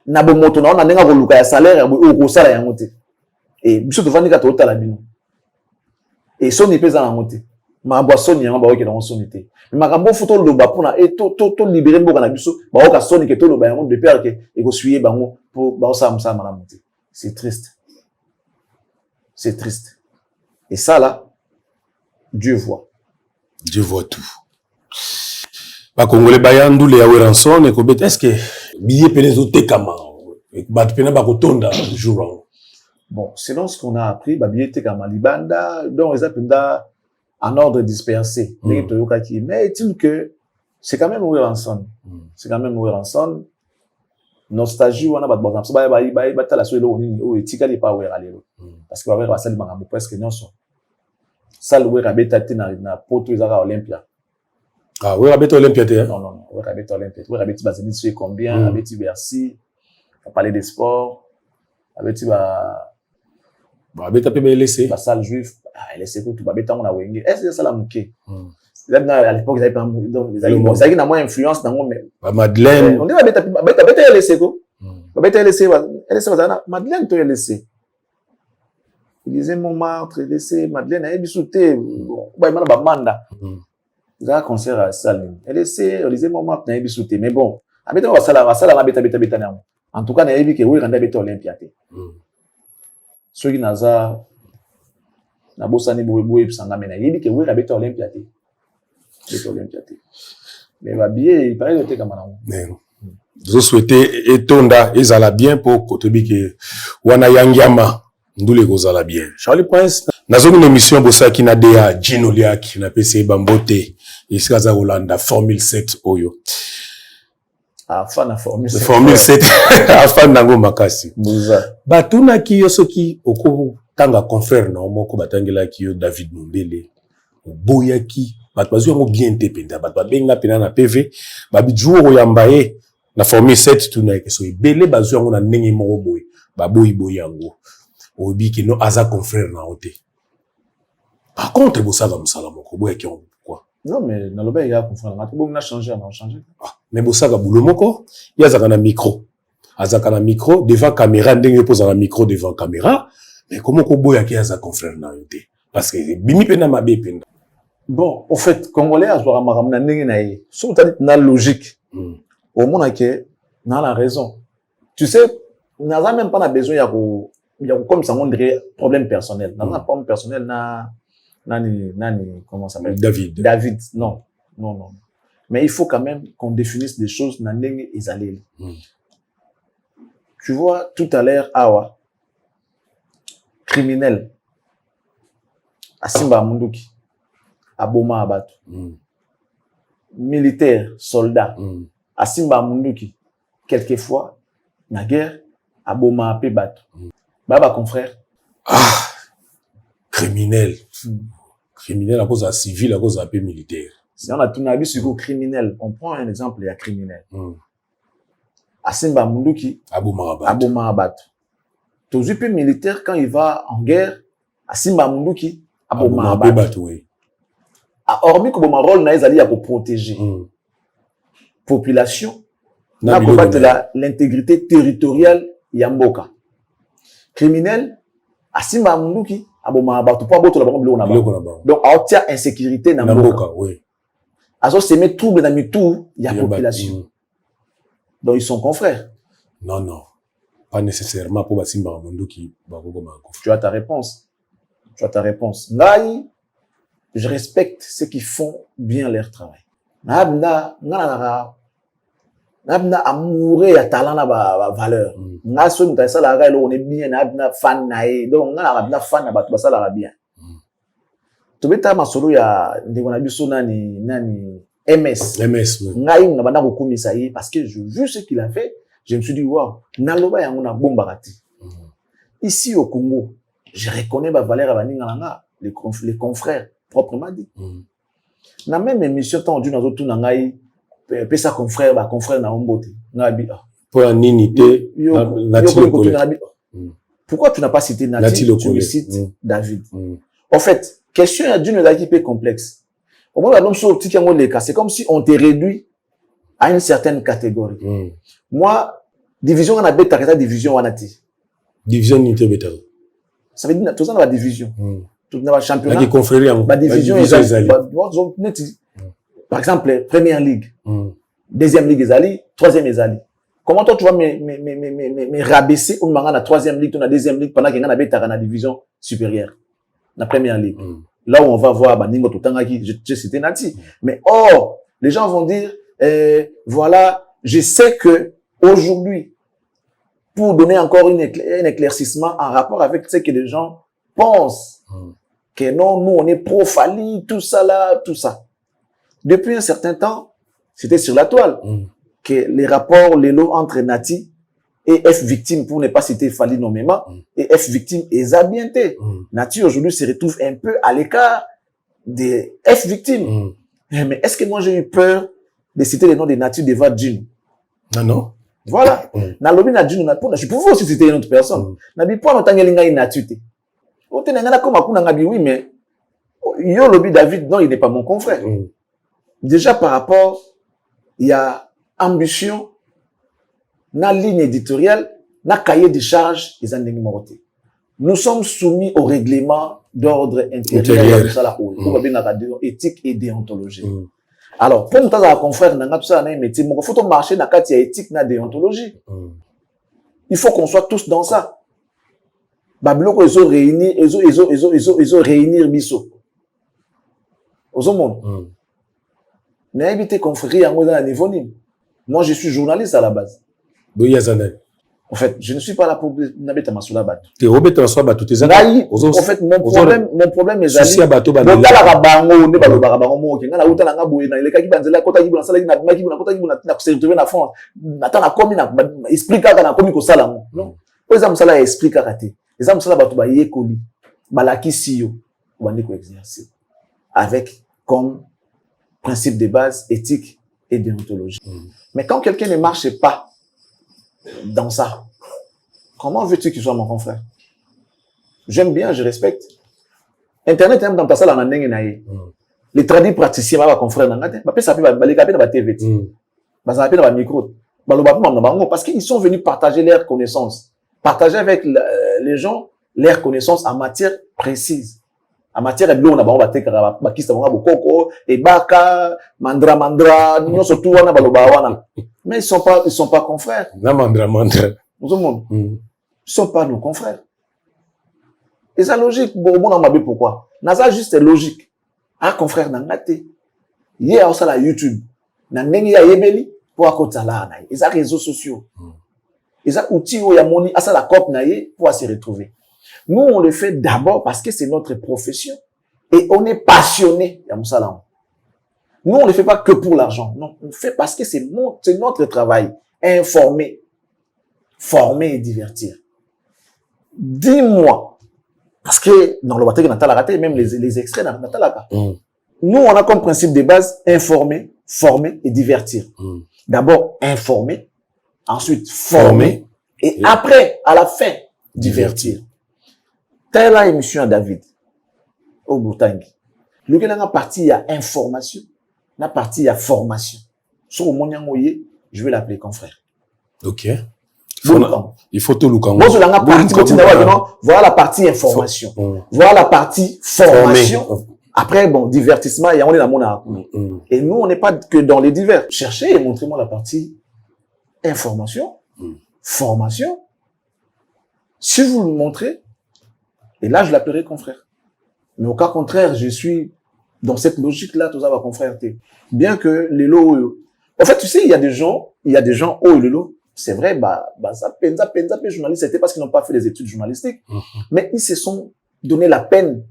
na bomoto na nenga ko luka ya salaire o ko sala yango te. Et biso to vandi ka to tala bino. Et soni pesa na ngote. Ma boisson yango ba oke na soni te. Mais makambo photo loba pona et to libérer mboka na biso ba oka soni ke to loba yango de peur ke e ko suyer bango pour ba osa msa na mote. C'est triste. C'est triste. Et ça là, Dieu voit. Dieu voit tout. Ba Congolais bayandu le yawe ranson et ko bet est-ce que billet penezo tekama ba pena ba ko tonda jour. Bon, selon ce qu'on a appris, ba billet tekama libanda donc les apenda en ordre dispersé. Mais est-il que c'est quand même ouvrir ensemble. C'est quand même ouvrir ensemble. Nostalgie wana ba bon ça ba tala so elo ni o etika li pa ouvrir alelo. Parce que ba ouvrir ça li bangambo presque nyonso. Ça le ouvrir abeta na poto ezaka Olympia. Ah, ouvrir abeta Olympia te. Non, ouvrir abeta Olympia. Ouvrir abeta bazini c'est combien, abeti Bercy. On parler des sports. Abeti ba abeta pe laisser. Ba salle juif. Ah, laisser tout ba beta on a wenge. Est-ce que ça la muke? À l'époque, ils avaient pas donc ils avaient moins influence dans moi mais Madeleine on dit beta laisser quoi beta laisser Madeleine to laisser Élysée Montmartre, Élysée Madeleine, Ebisouté, bah, il m'a pas manda. Il y a un concert à Saline. Élysée Montmartre, Ebisouté. Mais bon, habite au Sala, en tout cas, il y a des gens qui ont été Olympia. Ceux qui n'ont pas na bosani boye et sanga mena yebi ke wera beta Olympia te mais va bien il paraît que comme mais je souhaiter etonda ezala bien pour kotobi ke wana yangiama ndule kozala bien Charlie Prince nazo une émission bosaki na dia Gino Liak na PC bambote isikaza Holanda Formule 7 oyo afana Formule 7 afana nango makasi buza batuna ki yosoki oko tanga confrère na moko batangela ki yo David Mondele boyaki bato bazwi yango bien te penda bato babenga pena na PV babi jour oyamba ye na Formule 7 tuna ke so ebele bazwi yango na ndenge moko boye baboyi boyi yango obi ki no aza confrère na ote par contre bosaka musala moko boyaki yango pourquoi non mais na loba ya confrère na to na changer na changer mais bosaka boulot moko yazaka na micro azaka na micro devant caméra ndenge posa na micro devant caméra. Mais comment qu'on boit qui a sa confrère na yote? Parce que bimi pena mabe pena. Bon, au fait, Congolais a joué à maramna n'engenaï. Sauf que na logique. Au moins que na la raison. Tu sais, n'a même pas besoin il y a comme ça on dirait problème personnel. N'a pas problème personnel nani comment ça s'appelle? David. Non. Mais il faut quand même qu'on définisse des choses na n'enge ezaleli. Tu vois tout à l'heure awa criminel asimba munduki aboma abatu militaire soldat asimba munduki quelquefois na guerre aboma ape batu baba confrère criminel à cause de civil à cause de militaire si on a tout nabi sur criminel on prend un exemple il y a criminel asimba munduki aboma abatu toujours plus militaire quand il va en guerre asimba munduki aboma abatu hormis que mon rôle na ezali ya pour protéger population na combattre l'intégrité territoriale ya mboka criminel asimba munduki aboma abatu pour boto la bango na bango donc a obtient insécurité na mboka azo semer trouble na mitou ya population donc ils sont confrères non pas nécessairement pour basimba munduki bakoko mako. Tu as ta réponse. Ngai, je respecte ceux qui font bien leur travail. Nabna amoureux ya talent na ba valeur. Nga so nta sala ga on est bien nabna fan nae. Donc nabna fan na ba sala bien. To beta masolo ya ndeko na biso nani MS. Ngai na bana ko komisa yi parce que je vu ce qu'il a fait. Je me suis dit, waouh, naloba yango na bombarati. Ici au Congo, je reconnais ma valeur à Baningalanga, les confrères, proprement dit. Na même émission, tant on a tout nangai, pesa confrère na ombote. Nabi. Pour la ninité, pourquoi tu n'as pas cité Nati, tu me cites David? En fait, question à d'une qui est complexe. Au moins, l'homme sur petit c'est comme si on te réduit à une certaine catégorie. Moi, division on a bêta division on a ti. Division unité bêta. Ça veut dire tout ça dans la division. Tout dans le championnat. Qui confrérie en division par exemple, première ligue, deuxième ligue ezali, troisième ezali. Comment toi tu vas me rabaisser au moment la troisième ligue, la deuxième ligue pendant qu'il y a bêta la division supérieure, la première ligue. Là où on va voir baningo tout temps qui je cité Nati. Mais les gens vont dire voilà. Je sais que aujourd'hui, pour donner encore un éclaircissement en rapport avec ce que les gens pensent, que non, nous on est pro-Fali, tout ça là, tout ça. Depuis un certain temps, c'était sur la toile que les rapports, les lots entre Nati et F victime, pour ne pas citer Fali nommément, et F victime est abienté. Nati aujourd'hui se retrouve un peu à l'écart des F victimes. Mais est-ce que moi j'ai eu peur de citer les noms des Nati devant Djinn? Non. Voilà. Na lobi na Djinn na je pouvais aussi citer une autre personne. Na bi po na tangelinga inatute. Ote na ngana koma kuna ngabi oui mais yo lobi David non il n'est pas mon confrère. Déjà par rapport il y a ambition na ligne éditoriale na cahier de charge les andingi moroté. Nous sommes soumis au règlement d'ordre intérieur. Éthique et déontologie. Alors, pour nous, confrère, tout ça, il faut marcher dans la éthique et déontologie. Il faut qu'on soit tous dans ça. Babylon, ils ont réunir Bisso. Aux hommes. N'a évité confrérie en à niveau. Moi, je suis journaliste à la base. En fait, je ne suis pas là pour n'habiter ma soula bateau. Tu es obété en soi bateau. En fait, mon problème est d'aller. Avec comme principe de base éthique et déontologie. Mais quand quelqu'un ne marche pas dans ça, comment veux-tu qu'il soit mon confrère? J'aime bien, je respecte. Internet, même dans ta salle, les tradis praticiens, ma confrère, parce qu'ils sont venus partager leurs connaissances, partager avec les gens leurs connaissances en matière précise. En matière de l'eau, on a mais ils sont pas confrères. Ils sont pas nos confrères. Et ça logique, pourquoi? Naza juste logique. Ah, confrère, n'angate. Hier, on s'est la YouTube. N'angengi ya yebeli, pour akota la naï. Et ça réseaux sociaux. Et ça outils où y a moni, à ça la cop naï, pour se retrouver. Nous, on le fait d'abord parce que c'est notre profession. Et on est passionné. Nous, on ne le fait pas que pour l'argent. Non, on le fait parce que c'est notre travail. Informer, former et divertir. Dis-moi. Parce que dans le bataille, on a raté, même les extraits, on a raté. Nous, on a comme principe de base informer, former et divertir. D'abord, informer. Ensuite, former. Et après, à la fin, divertir. Telle la émission à David, au Boutangi. Le gars, la partie, il y a information. La partie, il y a formation. Sur mon yangoye, je vais l'appeler confrère. Ok. Il faut tout le camp. Voilà la partie information. Voilà la partie formation. Après, bon, divertissement, et on est dans mon art. Et nous, on n'est pas que dans les divers. Cherchez et montrez-moi la partie information, formation. Si vous le montrez, et là, je l'appellerai confrère. Mais au cas contraire, je suis dans cette logique-là, tout ça va confrère. Bien que les lots, en fait, tu sais, il y a des gens, oh, le lot, c'est vrai, ça peine, journaliste, c'était parce qu'ils n'ont pas fait des études journalistiques. Mais ils se sont donné la peine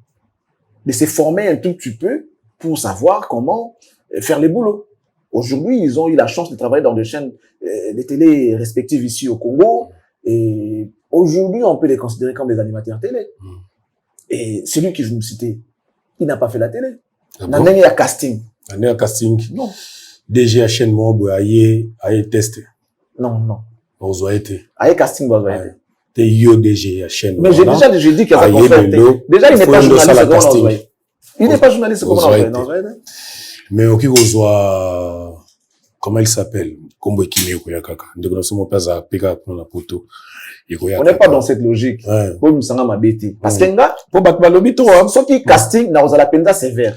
de se former un tout petit peu pour savoir comment faire les boulots. Aujourd'hui, ils ont eu la chance de travailler dans des chaînes de télé respectives ici au Congo. Et aujourd'hui, on peut les considérer comme des animateurs télé. Et celui que je me citais, il n'a pas fait la télé. Il n'a pas casting. Il n'a pas casting. Non. DG chaîne mob aïe test. Non. Vous avez été. Aïe casting, vous avez été. T'es yo DG chaîne. Mais j'ai dit qu'il y a déjà, il n'est pas journaliste. Il n'est pas journaliste comme on a. Mais ok, vous avez, comment il s'appelle? Combo Kimé Koyakaka. De connaissance mon père a piqué pour la photo. On n'est pas dans cette logique. Pour me sentir ma bêtise. Parce que nga, pour battre le bito, ceux qui casting, n'a pas la peine sévère.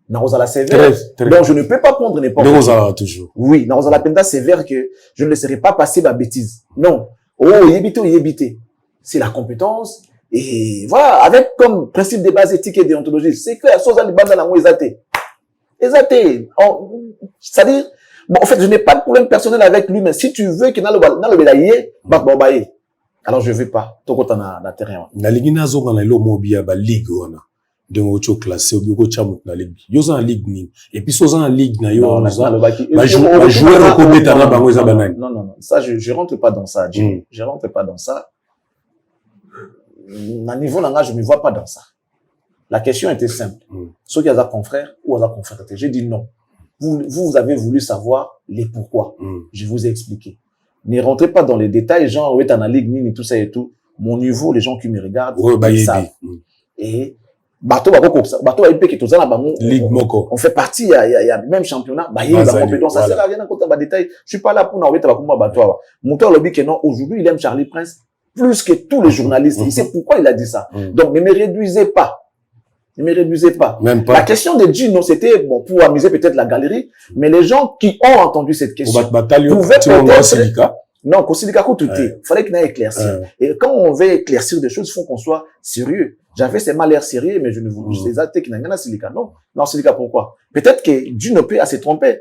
N'a pas la sévère. Donc je ne peux pas prendre n'importe quoi. Toujours. Oui, n'a pas la peine sévère que je ne laisserai pas passer ma bêtise. Non. Oh, yébité. C'est la compétence. Et voilà, avec comme principe de base éthique et déontologie, c'est clair, ça, les bases dans la mot exaté. C'est-à-dire, bon, en fait, je n'ai pas de problème personnel avec lui, mais si tu veux que le bélaïe, alors je ne vais pas. Tout côté dans le terrain. Na ligue na zonga na lo mobia ba ligue wana. De ocho classé ou ko chamu na ligue. Yo za ligue ni. Et puis so za ligue na yo za. Ba joueur ko beta na bango za banani. Non. Ça je rentre pas dans ça. Je rentre pas dans ça. À niveau là, je me vois pas dans ça. La question était simple. Ceux qui ont un confrère ou un confrère, j'ai dit non. Vous avez voulu savoir les pourquoi. Je vous ai expliqué. Ne rentrez pas dans les détails, genre, oui, t'as la ligue, mine, tout ça et tout. Mon niveau, les gens qui me regardent, ils savent. Et, on fait partie, il y a même championnat, il y a la compétence, ça sert à rien à côté de détails. Je suis pas là pour n'envoyer ta bateau. Mon lobby que non, aujourd'hui, il aime Charlie Prince. plus que tous les journalistes. Il sait pourquoi il a dit ça. Donc, ne me réduisez pas. Ne me réduisez pas. Même pas. La question de Gino, c'était bon, pour amuser peut-être la galerie, mais les gens qui ont entendu cette question pouvaient peut-être... Non, Kosilika il fallait qu'il ait éclaircir. Et quand on veut éclaircir des choses, il faut qu'on soit sérieux. J'avais seulement l'air sérieux, mais je ne vous disais pas Silika. Non, Silika, pourquoi? Peut-être que Gino peut se tromper.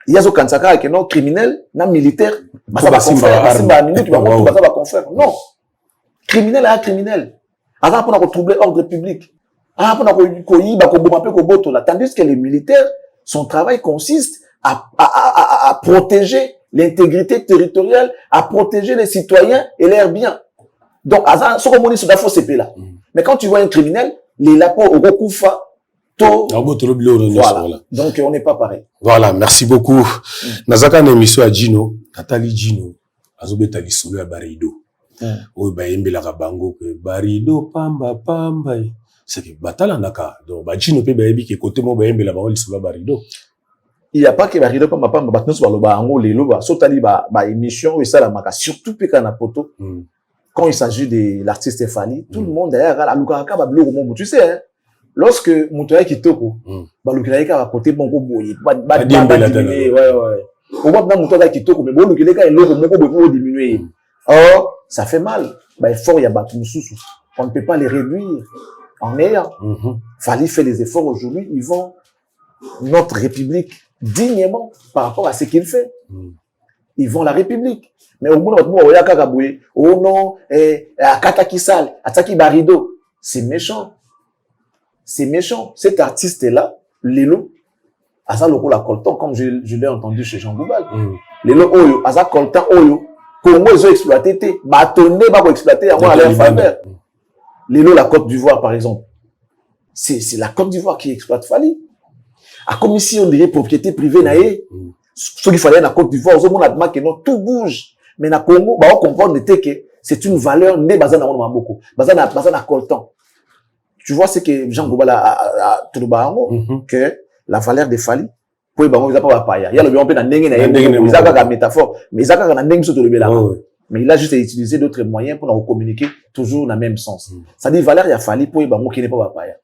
Il y a ce Kansaka avec un criminel, non militaire, ça va confrère. Non. Criminel à criminel. Avant, pour nous troubler l'ordre public. Tandis que les militaires, son travail consiste à protéger l'intégrité territoriale, à protéger les citoyens et leurs biens. Donc, mais quand tu vois un criminel, les lapins au Rokufa, voilà. Donc, on n'est pas pareil. Voilà, merci beaucoup. Nazaka na émission à Gino, Nathalie Gino, azobeta lisolo ya Barido. Oyo bayembelaka bango ke Barido pamba. C'est que batala naka. Donc ba Gino pe bayebi ke côté mo bayembela bango lisolo ya Barido. Il n'y a pas que Barido pamba batno so baloba ngo lelo ba sotali ba émission et ça la maka surtout pe kana poto. Quand il s'agit de l'artiste Fally, tout le monde derrière la lukaka ba bloko mo tu sais hein. Lorsque Moutoya Kitoko, Balukireka va côté bon boy, diminuer, ouais. Au moins dans Moutoya Kitoko, mais bon Lukireka est l'autre beaucoup diminuer. Or, ça fait mal. Bah, effort, il y a Batumususu. On ne peut pas les réduire en ayant. Fally fait les efforts aujourd'hui. Ils vont notre République dignement par rapport à ce qu'il fait. Ils vont la République. Mais au moins, oh non, Akatakisal, Ataki Barido, c'est méchant. C'est méchant. Cet artiste-là, Lelo, Asa Loko la Coltan, comme je l'ai entendu chez Jean Goubal. Lelo Oyo, Asa Coltan Oyo, Congo, ils ont exploité, bâtonné, pas pour exploiter, à moi, à leur faveur. Lelo, la Côte d'Ivoire, par exemple. C'est la Côte d'Ivoire qui exploite Fally. À comme ici, on dirait propriété privée, naïe. Ce qu'il fallait dans la Côte d'Ivoire, aux hommes, on a demandé que non, tout bouge. Mais dans Congo, on comprend que c'est une valeur, né, basée dans mon beaucoup. Basée dans Coltan. Tu vois ce que Jean Goubal a que la valeur de Fally, pour les banques, ils n'ont pas paya. Il y a le bilan dans une métaphore, mais ils ont mais il a juste utilisé d'autres moyens pour nous communiquer toujours dans le même sens. Ça dit valeur, il y a Fally pour les banques qui n'est pas paya.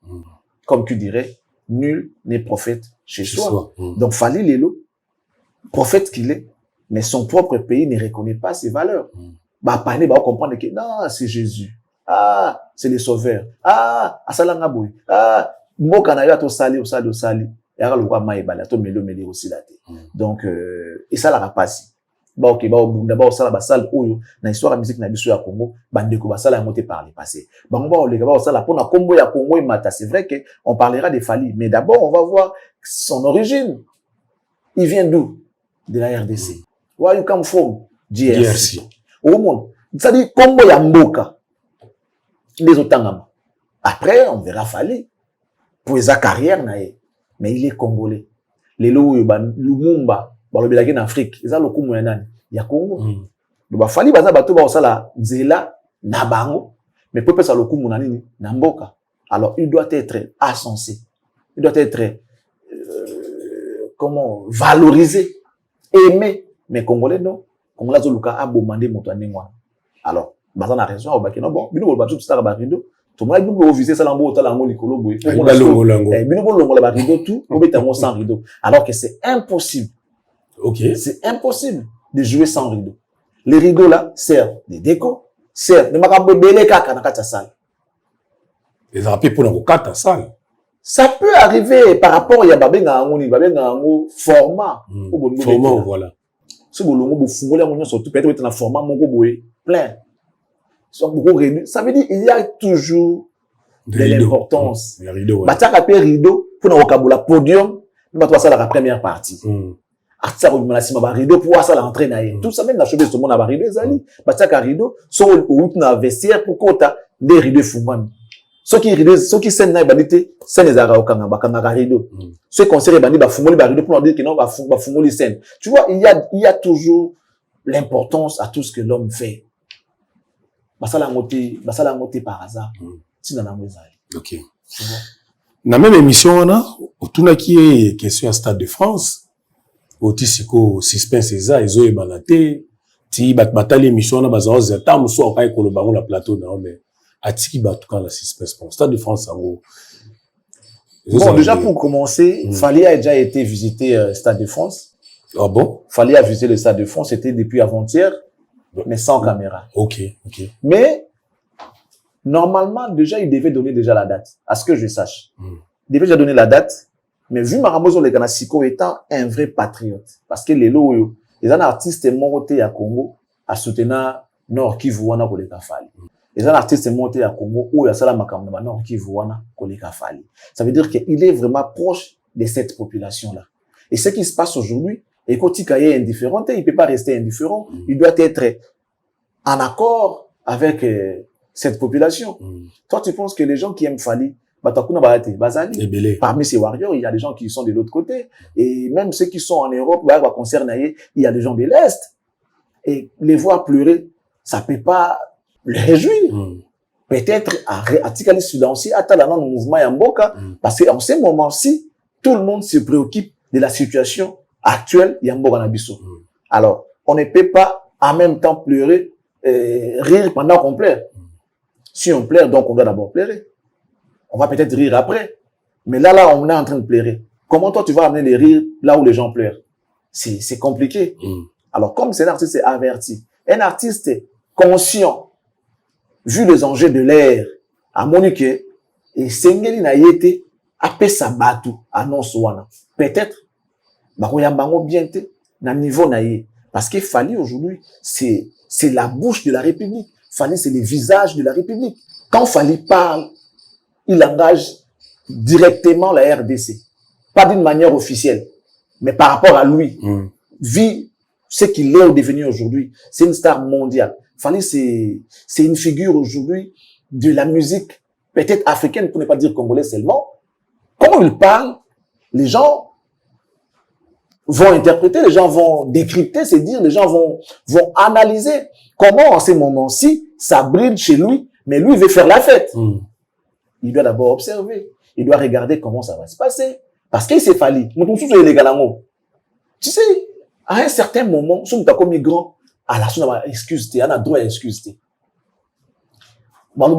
Comme tu dirais, nul n'est prophète chez soi. Donc Fally Lelo, prophète qu'il est, mais son propre pays ne reconnaît pas ses valeurs. Bah, on comprendre que non, c'est Jésus. Ah, c'est les sauveurs. Ah, asalanga boy. Ah, moka na yo to sali. Yara lo kwa maibala to melo aussi la té. Donc et ça la rapasi. Ba OK, ba obunda ba osala ba sal oyo na histoire de musique na biso ya Congo, bandeko ba sala ngote par le passé. Ba ngomba o leka ba osala pona kombo ya Congo et mata. C'est vrai que on parlera de Fally, mais d'abord on va voir son origine. Il vient d'où? De la RDC. Where you come from? DRC. Au monde. Ça dit kombo ya mboka. Les Otangama. Après, on verra Fally. Pour sa carrière, mais il est congolais. Les Lumumba, en Afrique, ils ont le coup moyen. Il y a Congo. Donc, Fally, Zela, Nabango, mais peut ça le coup moyen, Namboka. Alors, il doit être ascensé. Il doit être, valorisé, aimé. Mais Congolais, non. Congolais, Zoluka, a bomandé mon alors, on a raison, bon, bino bol battu ça Barido, tout le monde bino viser ça lambo talango likolo boy. Bino bol longo la Barido tout, on met un sans rideau. Alors que c'est impossible. OK. C'est impossible de jouer sans rideau. Les rideaux là servent des décos, servent de makambo belé kaka na kata salle. Les rappels pour na kata salle. Ça peut arriver par rapport ya babenga ngo format. Format voilà. Ce bolongo bo fungola mo surtout peut-être na format mongo boy plein. Sont beaucoup réduits. Ça veut dire il y a toujours de l'importance. Bataka pe rideau pour na okabula podium, nous va ça la première partie. Artiste ko ma rideau pour ça l'entrée na tout ça même la chose tout le monde a rideau ezali. Bataka rideau so au na vestiaire pour kota des rideaux fumami. Ceux qui scène na balité, scène ezara okanga bakanga rideau. Ceux conseillers bandi ba fumoli ba rideau pour dire que non ba fumoli scène. Tu vois, il y a toujours l'importance à tout ce que l'homme fait. Basala ngote par hasard. OK. Na même émission on a autour qui est question à Stade de France. Otisiko suspense eza ezo ebalaté ti batali émission na bazaoza ta muso akai ko bango la plateau na mais atiki batuka la suspense pour Stade de France en Bon, déjà pour commencer, Fally a déjà été visiter Stade de France. Ah bon? Fally a visité le Stade de France, c'était depuis avant-hier, mais sans caméra. Ok. Mais normalement, déjà, il devait donner déjà la date, à ce que je sache. Il devait déjà donner la date, mais vu Maramozo le Ganasiko étant un vrai patriote, parce que les loyaux, les artistes montés à Congo, à soutenir Nord Kivu wana koleka Fally. Les artistes montés à Congo, où il y a Salam Makamaba Nord Kivu wana koleka Fally. Ça veut dire qu'il est vraiment proche de cette population-là. Et ce qui se passe aujourd'hui, et quand il est indifférent, il ne peut pas rester indifférent, il doit être en accord avec cette population. Toi, tu penses que les gens qui aiment Fally, parmi ces warriors, il y a des gens qui sont de l'autre côté. Et même ceux qui sont en Europe, il y a des gens de l'Est. Et les voir pleurer, ça ne peut pas les réjouir. Peut-être à Tikali Soudan aussi, à Talana, le mouvement Yamboka, parce qu'en ce moment-ci, tout le monde se préoccupe de la situation actuelle Yamboka Nabiso. Alors, on ne peut pas en même temps pleurer, rire pendant qu'on pleure. Si on pleure, donc on doit d'abord pleurer. On va peut-être rire après. Mais là, on est en train de pleurer. Comment toi, tu vas amener les rires là où les gens pleurent? C'est compliqué. Alors, comme c'est un artiste averti, un artiste conscient, vu les enjeux de l'ère, à Monique, et Sengeli na yete, apé sa batou, annonce wana. Peut-être, bakoyambango bien te, na niveau na ye. Parce que Fally aujourd'hui, c'est la bouche de la République. Fally, c'est le visage de la République. Quand Fally parle, il engage directement la RDC. Pas d'une manière officielle, mais par rapport à lui. Vu ce qu'il est devenu aujourd'hui, c'est une star mondiale. Fally, c'est une figure aujourd'hui de la musique, peut-être africaine, pour ne pas dire congolais seulement. Comment il parle, les gens vont interpréter, les gens vont décrypter, c'est dire, les gens vont analyser comment en ces moments-ci, ça brille chez lui, mais lui, il veut faire la fête. Il doit d'abord observer. Il doit regarder comment ça va se passer. Parce qu'il s'est Fally. Tu sais, à un certain moment, si on est comme migrant, à la suite, on a excuse, on a droit à excuse. Donc,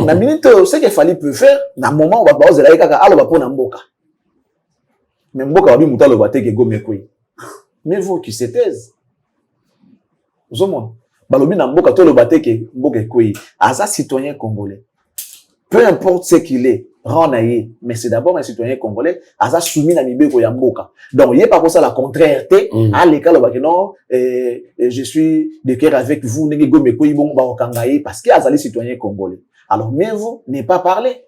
la minute, ce qu'il Fally peut faire, dans le moment, on va pas oser la yaka, alors on va prendre mboka. Mais mboka va bien mouta le bate que go mekoi. Mais vous qui se taisent. Vous avez balobi na mboka to le bate que mboka koi. Asa citoyen congolais. Peu importe ce qu'il est, ranaye, mais c'est d'abord un citoyen congolais, asa soumis na mibeko ya mboka. Donc, il y a pas comme ça la contrariété, à l'école, non, je suis de cœur avec vous, negi go mekoi bon ba okangaye, parce que azali citoyen congolais. Alors, mais vous, n'est pas parler.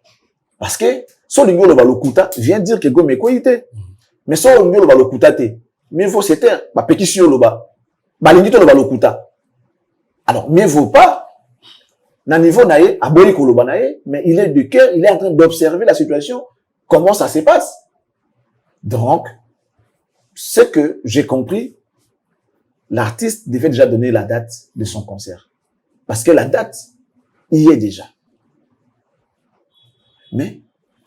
Parce que, son lingo le balokuta, vient dire que go mekoi te. Mais son lingo le balokuta te. Mais vous, c'était, ba pétition le ba. Ba lingito le balokuta. Alors, mieux vaut pas, na niveau nae, aboyi koloba nae, mais il est de cœur, il est en train d'observer la situation, comment ça se passe. Donc, ce que j'ai compris, l'artiste devait déjà donner la date de son concert. Parce que la date, y est déjà. Mais,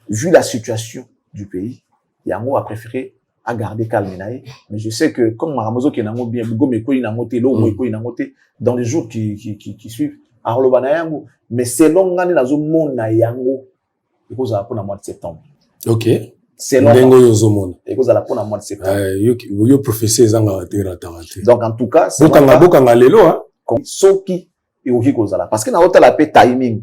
vu la situation du pays, Yango a préféré à garder calme nae. Mais je sais que, comme Maramozo qui est nango bien, dans les jours qui suivent, mais selon ngani nazo mona yango, il za pour le mois de septembre. Ok. Selon Dengo yozomona. Il za pour le mois de septembre. Yo professeur zanga terata. Donc en tout cas, c'est bokanga lelo hein. Comme soki yoki kozala parce que na hôtel la timing.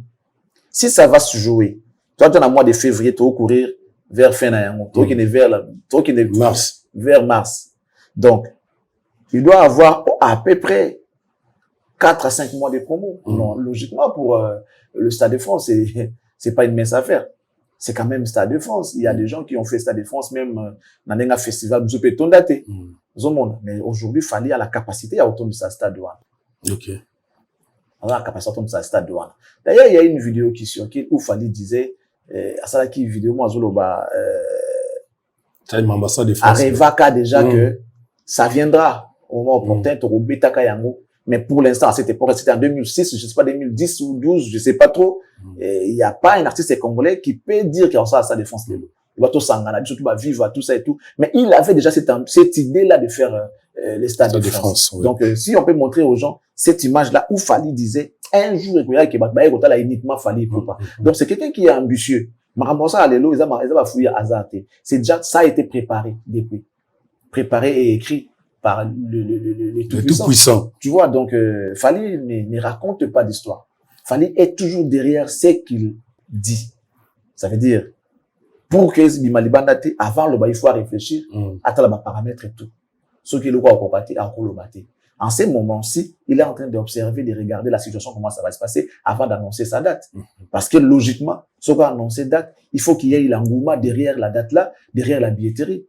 Si ça va se jouer, toi dans le mois de février tu vas courir vers fin na yango, toi qui est vers mars, vers mars. Donc il doit avoir à peu près 4 à 5 mois de promo. Non, logiquement, pour le Stade de France, c'est pas une mince affaire. C'est quand même Stade de France. Il y a des gens qui ont fait Stade de France, même dans un festival, mais aujourd'hui, Fally a la capacité à autour de sa Stade de Douane. Ok. On a la capacité à autour de sa Stade de Douane. D'ailleurs, il y a une vidéo qui circule où Fally disait, à ça, qui vidéo, moi, c'est une ambassade de France. Arevaka déjà que ça viendra au moment opportun, Torobetaka Yango. Mais pour l'instant, à cette époque, c'était en 2006, je sais pas, 2010 ou 12, je sais pas trop. Il n'y a pas un artiste congolais qui peut dire qu'il y a ça à sa défense. Il va tout s'engagner, surtout va vivre tout ça et tout. Mais il avait déjà cette idée-là de faire les stades de France. Oui. Donc, si on peut montrer aux gens cette image-là où Fally disait un jour, il uniquement Fally peut pas. Donc, c'est quelqu'un qui est ambitieux. C'est déjà, ça a été préparé depuis. Préparé et écrit par le Tout-Puissant. Tu vois, donc, Fally ne raconte pas d'histoire. Fally est toujours derrière ce qu'il dit. Ça veut dire, pour que avant le il faut réfléchir à tous les paramètres et tout. Ce qui est le quoi en ce moment-ci, il est en train d'observer, de regarder la situation, comment ça va se passer avant d'annoncer sa date. Parce que logiquement, ce qu'on a annoncé date, il faut qu'il y ait l'engouement derrière la date-là, derrière la billetterie.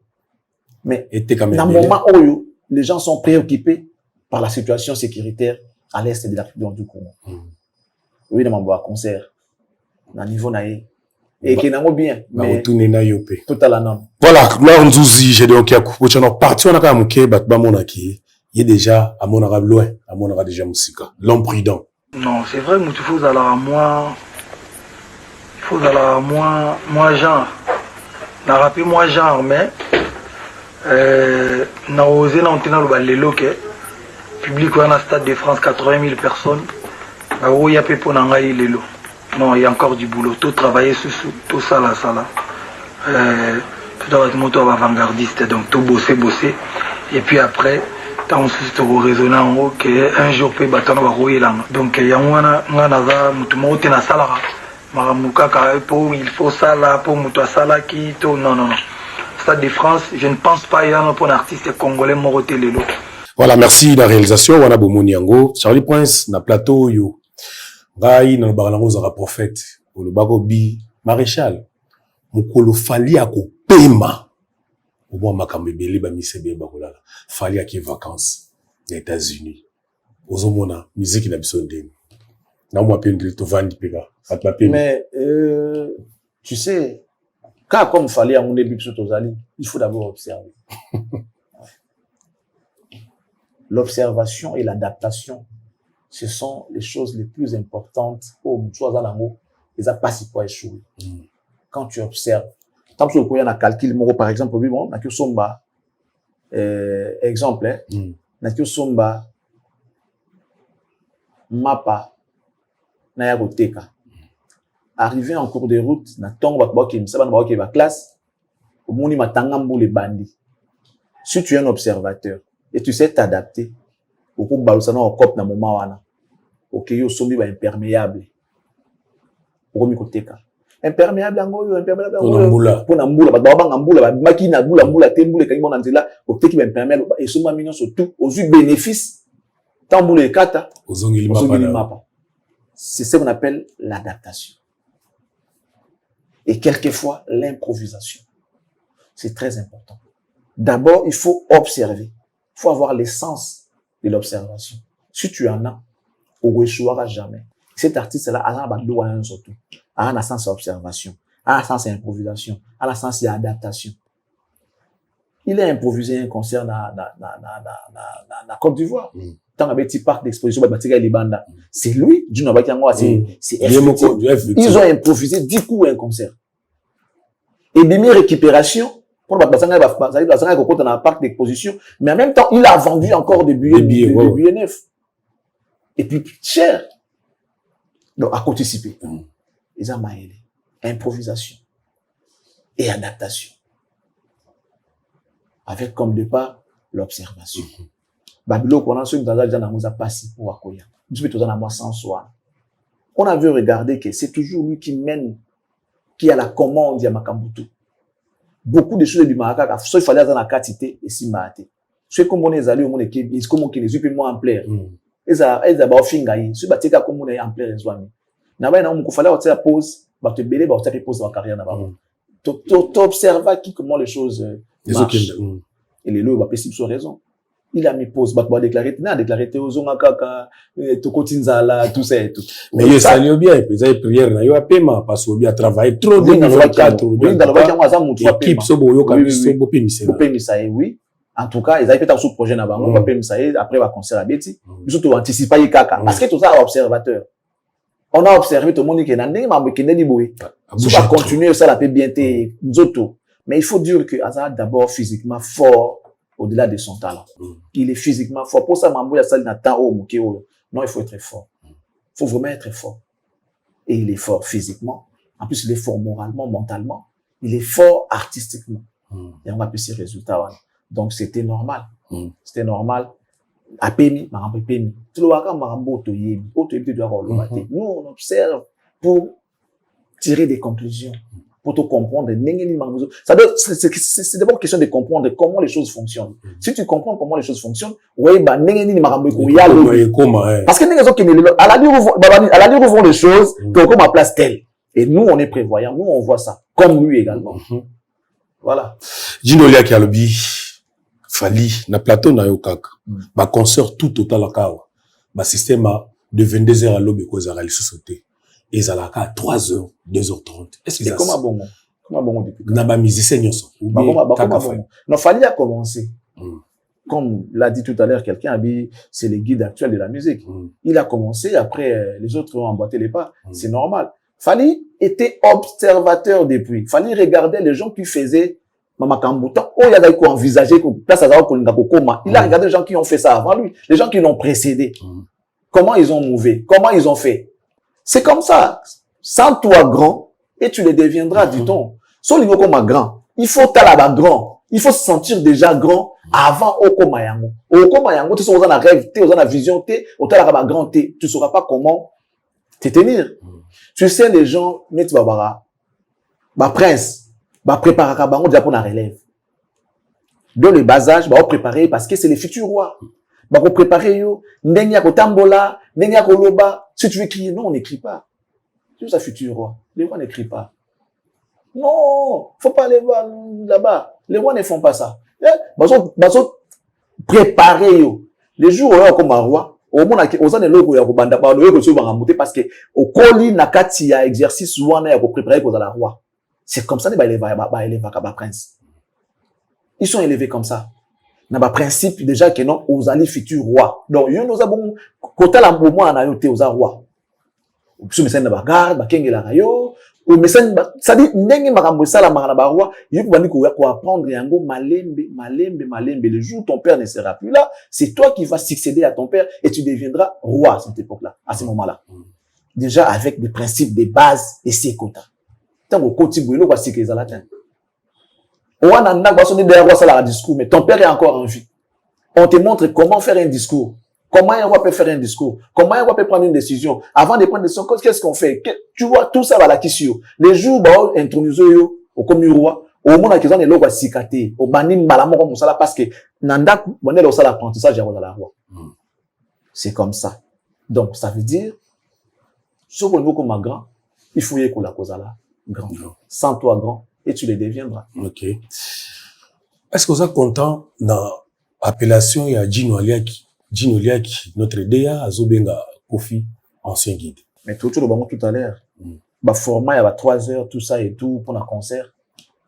Mais dans le moment où les gens sont préoccupés par la situation sécuritaire à l'est de la République du Congo. Oui, dans mon concert, dans le niveau naïe. Et qui n'a pas bien. Mais tout à la norme. Voilà, là on dit, j'ai dit, ok, on a parti, on a quand même, ok, il est déjà à mon arabe loin, à mon arabe déjà musique. L'homme prudent. Non, c'est vrai, mais il faut aller à moi genre. N'a rappelé moi genre, mais, n'a osé l'antenne le loquet. Public, on a Stade de France, 80 000 personnes. Où il y a peu pour n'engager les lots. Non, il y a encore du boulot. Tout travailler sur tout ça là. Tout avec mon tour avant-gardiste, donc tout bosser. Et puis après, tant que vous raisonnez en haut, qu'un jour peut battre dans le là. Donc il y a un salaire. Il faut ça là pour mutua sala qui tout non. Stade de France, je ne pense pas il y a un artiste congolais moroté les lots. Voilà, merci la réalisation. Wana Bomoni Yango, Charlie Prince na plateau yo. Ngai na barango za prophète, o le bago bi maréchal. Mukolo Fally ako pema. Obo makambe belé ba misebe ba kolala. Fally aki vacances aux États-Unis. Ozomona musique na biso ndeni. Na mo apendre to vandi pega. Mais tu sais, quand comme Fally à mon début sur Tozali, il faut d'abord observer. L'observation et l'adaptation, ce sont les choses les plus importantes pour les a pas si quoi échouer. Quand tu observes, tant que tu as un calcul, par exemple, bon, na somba, exemple, na somba, mapa, na yagoteka. Arrivé en cours de route, na tongo ba classe, au moni matangambo les bandits. Si tu es un observateur, et tu sais t'adapter, au coup balusana au cop na moment wana. OK, yo sombi ba imperméable. Au mikoteka. Imperméable ngo imperméable ngo. Pour na mbula ba banga mbula ba makina mbula te mbula kangi bona nzela, au teki ba imperméable et soma mignon surtout aux bénéfices. Tant mbula ekata, ozongili mapa. C'est ce qu'on appelle l'adaptation. Et quelquefois l'improvisation. C'est très important. D'abord, il faut observer. Il faut avoir l'essence de l'observation. Si tu en as, on ne échouera jamais. Cet artiste-là a un surtout. A un sens d'observation, a un sens d'improvisation, a un sens d'adaptation. Il a improvisé un concert dans la Côte d'Ivoire. Dans un petit parc d'exposition, c'est lui, ils ont improvisé 10 coups un concert. Et bien, récupération, pour dans un parc d'exposition, mais en même temps, il a vendu encore des billets neufs. Et puis, cher. Donc, à participer. Ils ont maillé. Improvisation. Et adaptation. Avec comme départ, l'observation. Babylone, on a ceux qui ont passé pour Akoya. On a vu regarder que c'est toujours lui qui mène, qui a la commande de Makambutu. Beaucoup de choses du Marakaka, soit il fallait dans la quantité et si maté. Soit comme on est allé au monde qui est comme on qui les moins en plaire. Ils ont fingaï, soit batika comme on est en plaire les amis. N'aba na on fallait faire pause, ba te belé ba faire pause dans la carrière n'aba. T'observes qui comment les choses marchent. Et les lois ba possible sur raison. Il a mis pause, ba déclarer, n'a déclaré Théozonga kaka, Tokotinzala, tout ça et tout. Mais il s'allait bien, ils avaient prière, na yo paiement parce qu'on bien travailler trop de 24 équipe sobo oui. En tout cas, ils avaient fait un sous-projet na bango, après va concert à Betty. Ils ont anticipé kaka parce que tout ça observateur. On a observé tout le monde qui est dans des membres qui n'est ni boui. Si on va continuer ça la peut bien te nous autres. Mais il faut dire que Azar d'abord physiquement fort au-delà de son talent. Il est physiquement fort. Pour ça, Mambo Yassali n'a pas non, il faut être fort. Il faut vraiment être fort. Et il est fort physiquement. En plus, il est fort moralement, mentalement. Il est fort artistiquement. Et on a pu ces résultats. Donc, c'était normal. C'était normal. À Pémi, Marambo Pémi. Tout le monde, Marambo Toyemi. Nous, on observe pour tirer des conclusions, pour te comprendre. C'est d'abord question de comprendre comment les choses fonctionnent. Si tu comprends comment les choses fonctionnent, parce que à la où vont les choses, comme à place telle. Et nous, on est prévoyants. Nous, on voit ça. Comme lui également. Voilà. Gino Lia Kialobi, Fali, na plateau na yokaka. Ba concert tout total akawa. Ba système de 22h à l'aube et cause à la société. Et ça l'a à 3h, 2h30. Est-ce que c'est comment bon? Comment bon depuis? Na ba musicien nyonso. Non, Fali a commencé. Comme l'a dit tout à l'heure quelqu'un, c'est le guide actuel de la musique. Il a commencé, après les autres ont emboîté les pas. C'est normal. Fali était observateur depuis. Fali regardait les gens qui faisaient Mama Kambuta. Oh, il a envisagé que place à Koma. Il a regardé les gens qui ont fait ça avant lui. Les gens qui l'ont précédé. Comment ils ont mouvé? Comment ils ont fait? C'est comme ça. Sens-toi grand et tu le deviendras, dit-on. Sur le niveau comme grand, il faut t'aller grand. Il faut se sentir déjà grand avant Okoma Yango. Okoma Yango, tu seras dans la rêve, tu seras dans la vision, tu seras grand, tu ne sauras pas comment te tenir. Tu sais, les gens, Net Babara, prince, préparer bango déjà pour la relève. Dans le bas âge, préparer parce que c'est les futurs rois. Préparer yo, ndenya ko tambola, ndenya ko loba. Si tu veux crier, non, on n'écrit pas. C'est un futur roi. Les rois n'écrivent pas. Non, faut pas aller voir là-bas. Les rois ne font pas ça. Préparer yo. Les jours où on comme un roi, au moins aux années loko ya ko banda ba lo ko so ba monter parce que au koli na kati ya exercice wana ya ko préparer ko za la roi. C'est comme ça les ba prince. Ils sont élevés comme ça. Na ba principe déjà que non aux alliés futurs rois. Donc yo nous avons kota la moment na yo te aux rois. Biso mesana ba garde ba kengela rayo ou mesana ça dit ndenge makambo sala mangana ba roi yo bandi ko apprendre yango malembe le jour où ton père ne sera plus là, c'est toi qui vas succéder à ton père et tu deviendras roi à cette époque-là, à ce moment-là. Déjà avec des principes, des bases et ses quotas. Tant que côté boulot va sécuriser la latin. On a un sonner derrière roi ça la discours mais ton père est encore en vie. On te montre comment faire un discours. Comment un roi peut faire un discours? Comment un roi peut prendre une décision? Avant de prendre une décision, qu'est-ce qu'on fait? Tu vois, tout ça va la question. Les jours, intronisé au comme roi, au moment où ils ont les lois cicatés, au banim malamo comme ça, parce que, nanda, on est là, ça l'apprentissage, à la roi. C'est comme ça. Donc, ça veut dire, sur le niveau comme un grand, il faut y la cause là, grand. Sans toi grand, et tu le deviendras. Ok. Est-ce que vous êtes content dans l'appellation à Gino Liaki, notre DA, Azobenga Kofi, ancien guide. Mais tout le monde tout à l'heure. Bah, format, il y a 3 heures, tout ça et tout, pour un concert.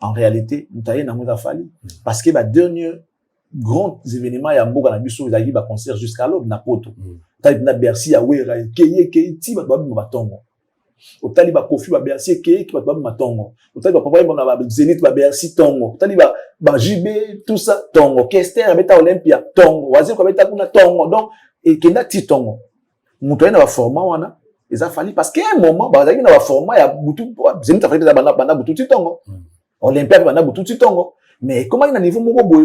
En réalité, nous avons fallu. Parce que, dernier grand événement, il y a un beau ganabiso, il y a eu un concert jusqu'à l'aube, na poto. T'as eu Bercy, il y a eu Keye, ti, batongo. Au taliba Kofi, Bercy, Keye, qui batongo. Au taliba Papa, Zénith, Bercy, tongo. Au taliba, JB, tout ça, tongo. Kester, Beta Olympia, tongo. Wazir, Beta Kuna, tongo. Donc, et Kena, ti tongo. Moutoyen, na format, wana. Il a fallu, parce qu'à un moment, il y a un format, il y a beaucoup, Zénith, Afrique, bana, beaucoup, ti tongo. Olympia, bana, beaucoup, ti tongo. Mais comment il y a un niveau,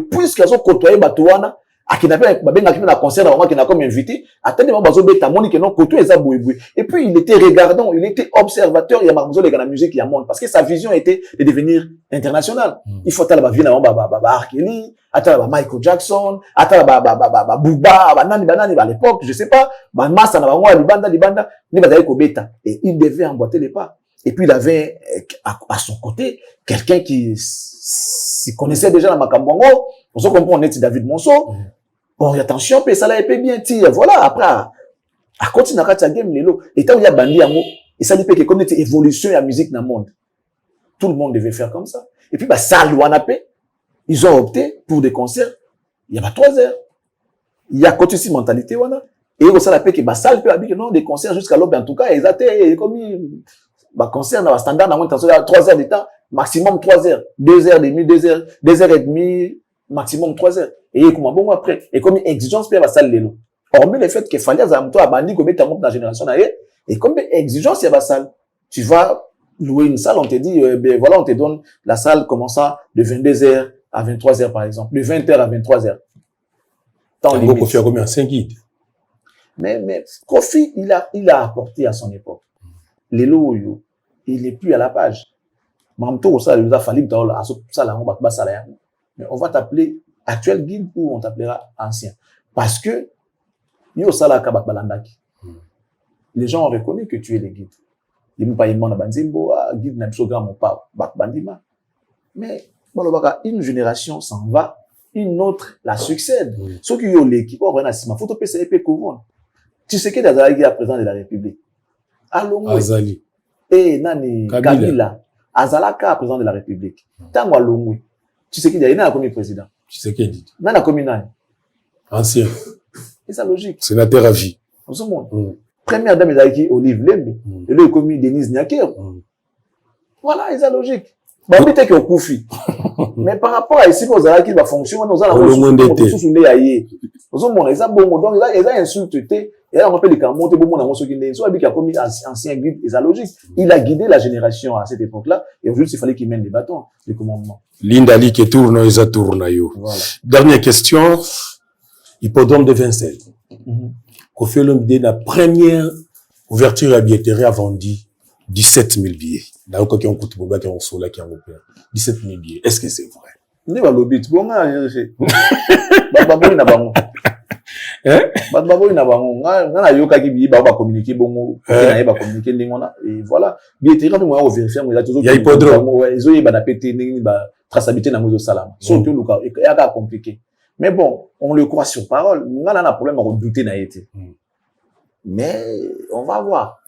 puisqu'ils ont côtoyé, Batouana, à qui n'a pas un concert à moment qui n'a comme invité, à tel moment, bazo beta moni que non, côtoyé, ça boui. Et puis, il était regardant, il était observateur, il y a marmozo, les gars, la musique, il y a monde. Parce que sa vision était de devenir internationale. Il faut attendre, vie, Arkeli, attendre, Michael Jackson, attendre, Booba, Nani, à l'époque, je sais pas, Massa, Libanda, ni Badaïko Beta. Et il devait emboîter les pas. Et puis, il avait, à son côté, quelqu'un qui s'y connaissait déjà dans Makambongo. Pour ça, on est David Monceau. Bon, attention, puis ça l'a épée bien tir. Voilà, après, à continuer à faire game, Lelo. Et tant qu'il y a bandi, et ça dit que comme une évolution de la musique dans le monde, tout le monde devait faire comme ça. Et puis, ça, ils ont opté pour des concerts. Il y a 3 heures. Il y a côté aussi mentalité, voilà. Et ça l'a fait que, ça, peut habiter, non, des concerts jusqu'à l'aube, en tout cas, ils étaient comme, concert dans le standard, dans 3 heures de temps, maximum 3 heures, 2 heures et demie, 2 heures et demie, maximum 3 heures. Et comment bon après. Et comme exigence, puis il va salle l'élo. Hormis le fait qu'il fallait à bandi comme ta monte dans la génération et comme exigence, il y a la salle. Tu vas louer une salle, on te dit, ben voilà, on te donne la salle commençant de 22h à 23h par exemple, de 20h à 23h. Kofi a combien? 5 guides. Mais Kofi, il a apporté à son époque. Les lots, il n'est plus à la page. Mais on va t'appeler actuel guide ou on t'appellera ancien. Parce que, les gens ont reconnu que tu es le guide. Ils m'ont pas demandé guide n'a pas bandima. Mais, une génération s'en va, une autre la succède. Ceux qui ont l'équipe, faut te payer épée couronne. Tu sais qu'il y a un président de la République. Azali. Et Nani Kabila. Azalaka, président de la République. Tango Alongwe. Tu sais qu'il y a un premier président. Tu sais qu'il dit. Nana Kominani. Ancien. Et c'est logique. Sénateur à vie. Première dame Ezaki Olive Lembe. Et là, il commis Denise Niaker. Voilà, c'est logique. Bah, on dit qu'il y a Koufi. Mais par rapport à ici, nous avons qui va fonctionner, nous avons insulté. Et là, on rappelle les Camerounais, il a commis ancien guide, et c'est logique. Il a guidé la génération à cette époque-là, et aujourd'hui, il fallait qu'il mène des bâtons, les commandements. L'Indali qui tourne, ils a tourné. Voilà. Dernière question. Hippodrome de Vincennes. Kofi Olomide, la première ouverture à billetterie a vendu 17 000 billets. Là, quand on coûte beaucoup, on s'en là, qui en 17 000 billets. Est-ce que c'est vrai? Ni va lobby, bon, Bababo, il n'a pas bon. Bababo, il n'a pas bon. On a yoka qui billet, Baba communiquer, bon, il va communiquer, et voilà. Billetterie, quand on va vérifier, il y a hippodrome. Ils ont eu la pété, traçabilité dans le salam. Surtout, il y a compliqué. Mais bon, on le croit sur parole. On a un problème à douter n'a été. Mais, on va voir.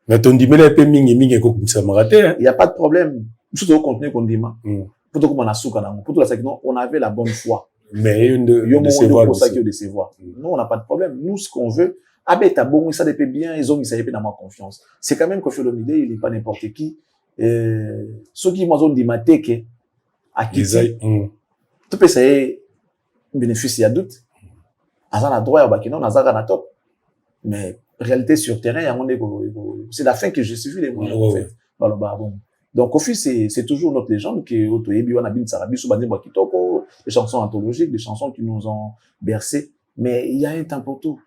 Mais ton dit, mais les mingi, comme ça m'a raté. Il n'y a pas de problème. Surtout au contenu qu'on dit, pour tout comme on a souka, pour tout la séquence, on avait la bonne foi. Mais il y a de décevoir. Nous, on n'a pas de problème. Nous, ce qu'on veut, t'as bon, ça dépend bien, ils ont, ça dépend dans ma confiance. C'est quand même Kofi Olomide, il n'est pas n'importe qui. Ceux qui m'ont dit, mateke, à qui, tout peut ça bénéfice, il y a doute. Azan a droit, non, Azan a top. Mais, réalité sur terrain, c'est la fin que je suis vu les moyens, en fait. Donc, Kofi, c'est toujours notre légende qui est des chansons anthologiques, des chansons qui nous ont bercés. Mais il y a un temps pour tout.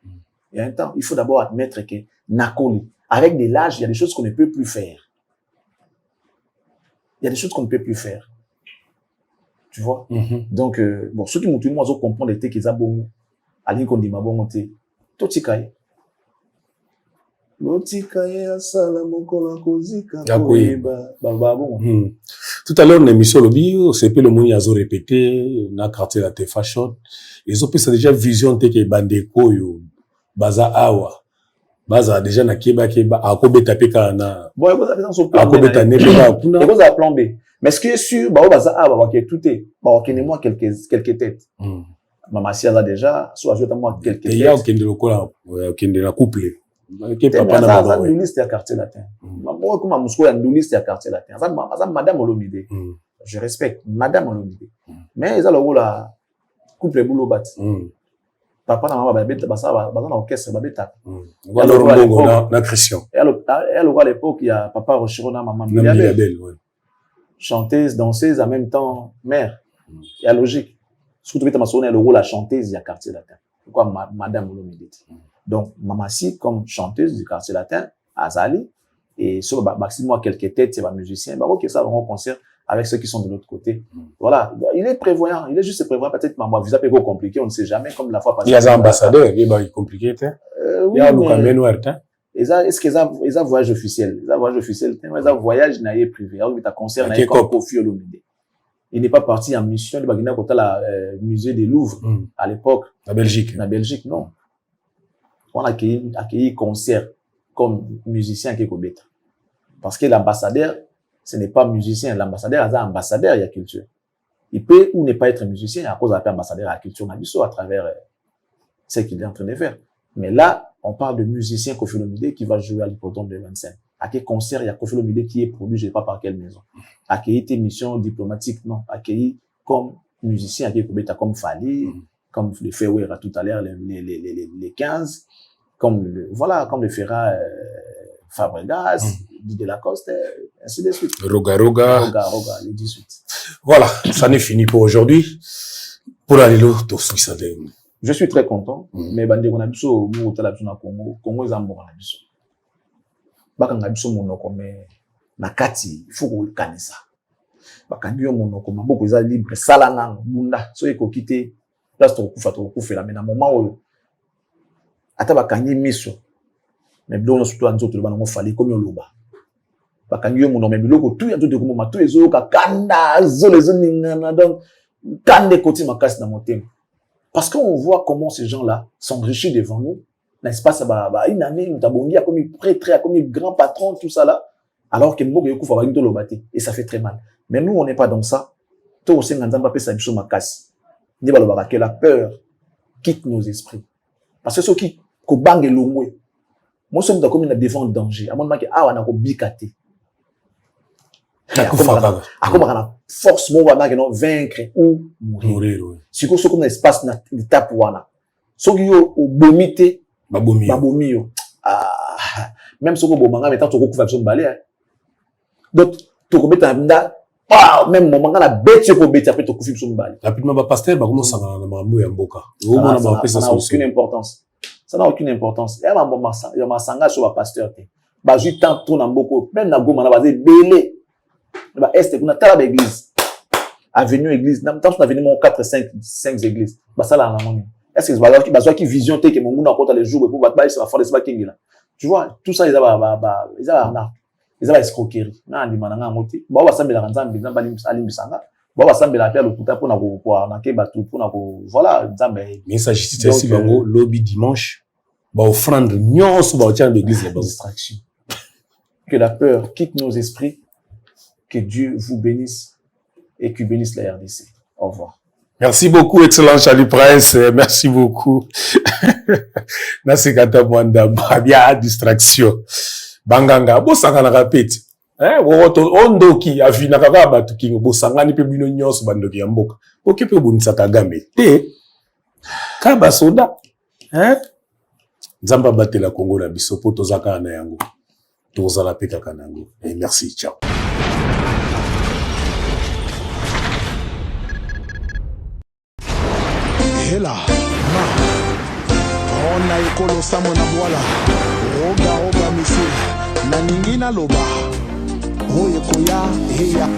Il y a un temps. Il faut d'abord admettre que Nakoli, avec des l'âge, il y a des choses qu'on ne peut plus faire. Il y a des choses qu'on ne peut plus faire. Tu vois? Donc, bon, ceux qui m'ont tenu, moi, je comprends les qu'ils ont bon, à l'in qu'on dit ma bon, tout y caille. Tout à l'heure, on a mis sur le bio, c'est peu le monde a répété, na quartier la te fashion. Ils ont pu déjà vision te que bandeko yo, baza awa. Baza déjà na keba, a kobe tapé kana. Bon, il y a kobe ta nebe a plan B. Mais ce qui est sûr, bah, baza awa, qui est tout est, bah, on connaît moi quelques têtes. Maman, si elle a déjà, soit ajoute à moi quelques têtes. Et il y a aucun de l'okola, aucun de la couple. Papa Ndoulis, à quartier latin. Moi, comme Mousko, Ndoulis, à quartier latin. Madame Olomide. Je respecte Madame Olomide. Mais ils ont le couple boulot bat. Papa na maman babeta basa dans l'orchestre babeta. Voilà la Christian. Et à l'époque il y a papa Rochirona maman Miliabel. Chanteuse, danseuse en même temps mère. Il y a logique. Surtout que tu as le rôle à chanteuse il y a quartier latin. Pourquoi Madame Olomide? Donc, Mamassi, comme chanteuse du quartier latin, Azali, et sur maximum quelques têtes, c'est un musicien, bah, ok, ça va en concert avec ceux qui sont de l'autre côté. Voilà. Il est prévoyant. Il est juste prévoyant. Peut-être, moi, visa peut être compliqué, on ne sait jamais, comme la fois passée. Il y a un ambassadeur, il est compliqué, oui, est-ce qu'ils ont voyage officiel? Ils ont voyage officiel, ils ont voyage naïe privé. Alors, tu as concert naïe comme Kofi Olomide. Il n'est pas parti en mission de Bagina côté la musée des Louvres, à l'époque. La Belgique. La Belgique, non. On a accueilli concert comme musicien qui est Kobeta. Parce que l'ambassadeur, ce n'est pas musicien. L'ambassadeur, c'est un ambassadeur, il y a culture. Il peut ou ne pas être musicien à cause de l'ambassadeur à la culture à travers ce qu'il est en train de faire. Mais là, on parle de musicien Kofi Olomide qui va jouer à l'hippodrome de Vincennes. À quel concert il y a Kofi Olomide qui est produit, je ne sais pas par quelle maison. Accueilli tes missions diplomatiques, non. Accueilli comme musiciens qui écoutent comme Fali, comme le Fewera tout à l'heure, les 15, comme le Ferra Fabregas, Didier Lacoste, ainsi de suite. Roga, les 18. Voilà, ça n'est fini pour aujourd'hui. Pour aller là, je suis très content, mais bande on a biso mu otala biso na Congo ezambo na biso. Baka na biso monoko mais na kati il faut ko kanisa. Baka ndio monoko maboko eza libre sala na bunda so ekokite place to kufela mais na moment oyo ata bakangi miso mais biloko surtout anzoto bana mo fali comme yoloba. Bakangi yo monoko mais biloko tout ya tout de comme mato ezo ka kanda zolo ningana donc kande koti makasi na motema. Parce qu'on voit comment ces gens-là s'enrichissent devant nous. N'est-ce pas, ça va, une année, nous t'abonnions comme prêtre, comme grand patron, tout ça là. Alors que nous, et ça fait très mal. Mais nous, on n'est pas dans ça. Tout aussi, on n'a pas ça, que la peur quitte nos esprits. Parce que ceux qui, bang et l'ongwe, moi, je suis comme une devant le danger. À mon moment, on a bicate. Comment force vaincre ou mourir. Si vous avez un espace dans l'étape wana, si vous avez bomité, babomio. Même si vous avez bomanga, mais tant que vous avez balé. Donc, tu peux mettre même moment la bête pour bête après tu peux faire balé. Rapidement, pasteur, comment ça va na mboka? Ça n'a aucune importance. Ça n'a aucune importance. Et il y a ma sanga sur le pasteur. Bah, j'ai tant tout na mboko, même na goma na basé belé. Bah, est qu'on a tala d'église. Avenue église. N'a pas avenue mon 4 5 églises. Bah, ça là, est-ce que bah, qui vision que mon monde encore les jours pour battre, ça va faire des bacs là. Tu vois, tout ça, ils ont escroquerie. Non, ils m'ont monté. Bah, on va s'embêter la ranzam, ils ont alim sanga. Bah, on va s'embêter la paire le putain pour na quoi, na keba tout pour na voilà, zambé. Mais ça, c'est ici, lobby dimanche. Bah, offrande, nyon, souvent, tient l'église, là-bas. Distraction. Que la peur quitte nos esprits. Que Dieu vous bénisse et qu'il bénisse la RDC. Au revoir. Merci beaucoup, excellent Charlie Prince. Merci beaucoup. Nasekata Mwanda, bien distraction. Banganga, bosanga na rapeti. Ondoki, afina kaka batu kingo, bosanga ni pe bino nyos bandoki ya mboka. Oki pe bunisa Kagame. Kaba soda. Nzamba batela Congo na biso po tozaka na yango. Tozala pe kaka na yango. Merci, ciao. Hela, ma, on a ekolo samo na mwala, roga misi, na ningina loba, oye koya, heya.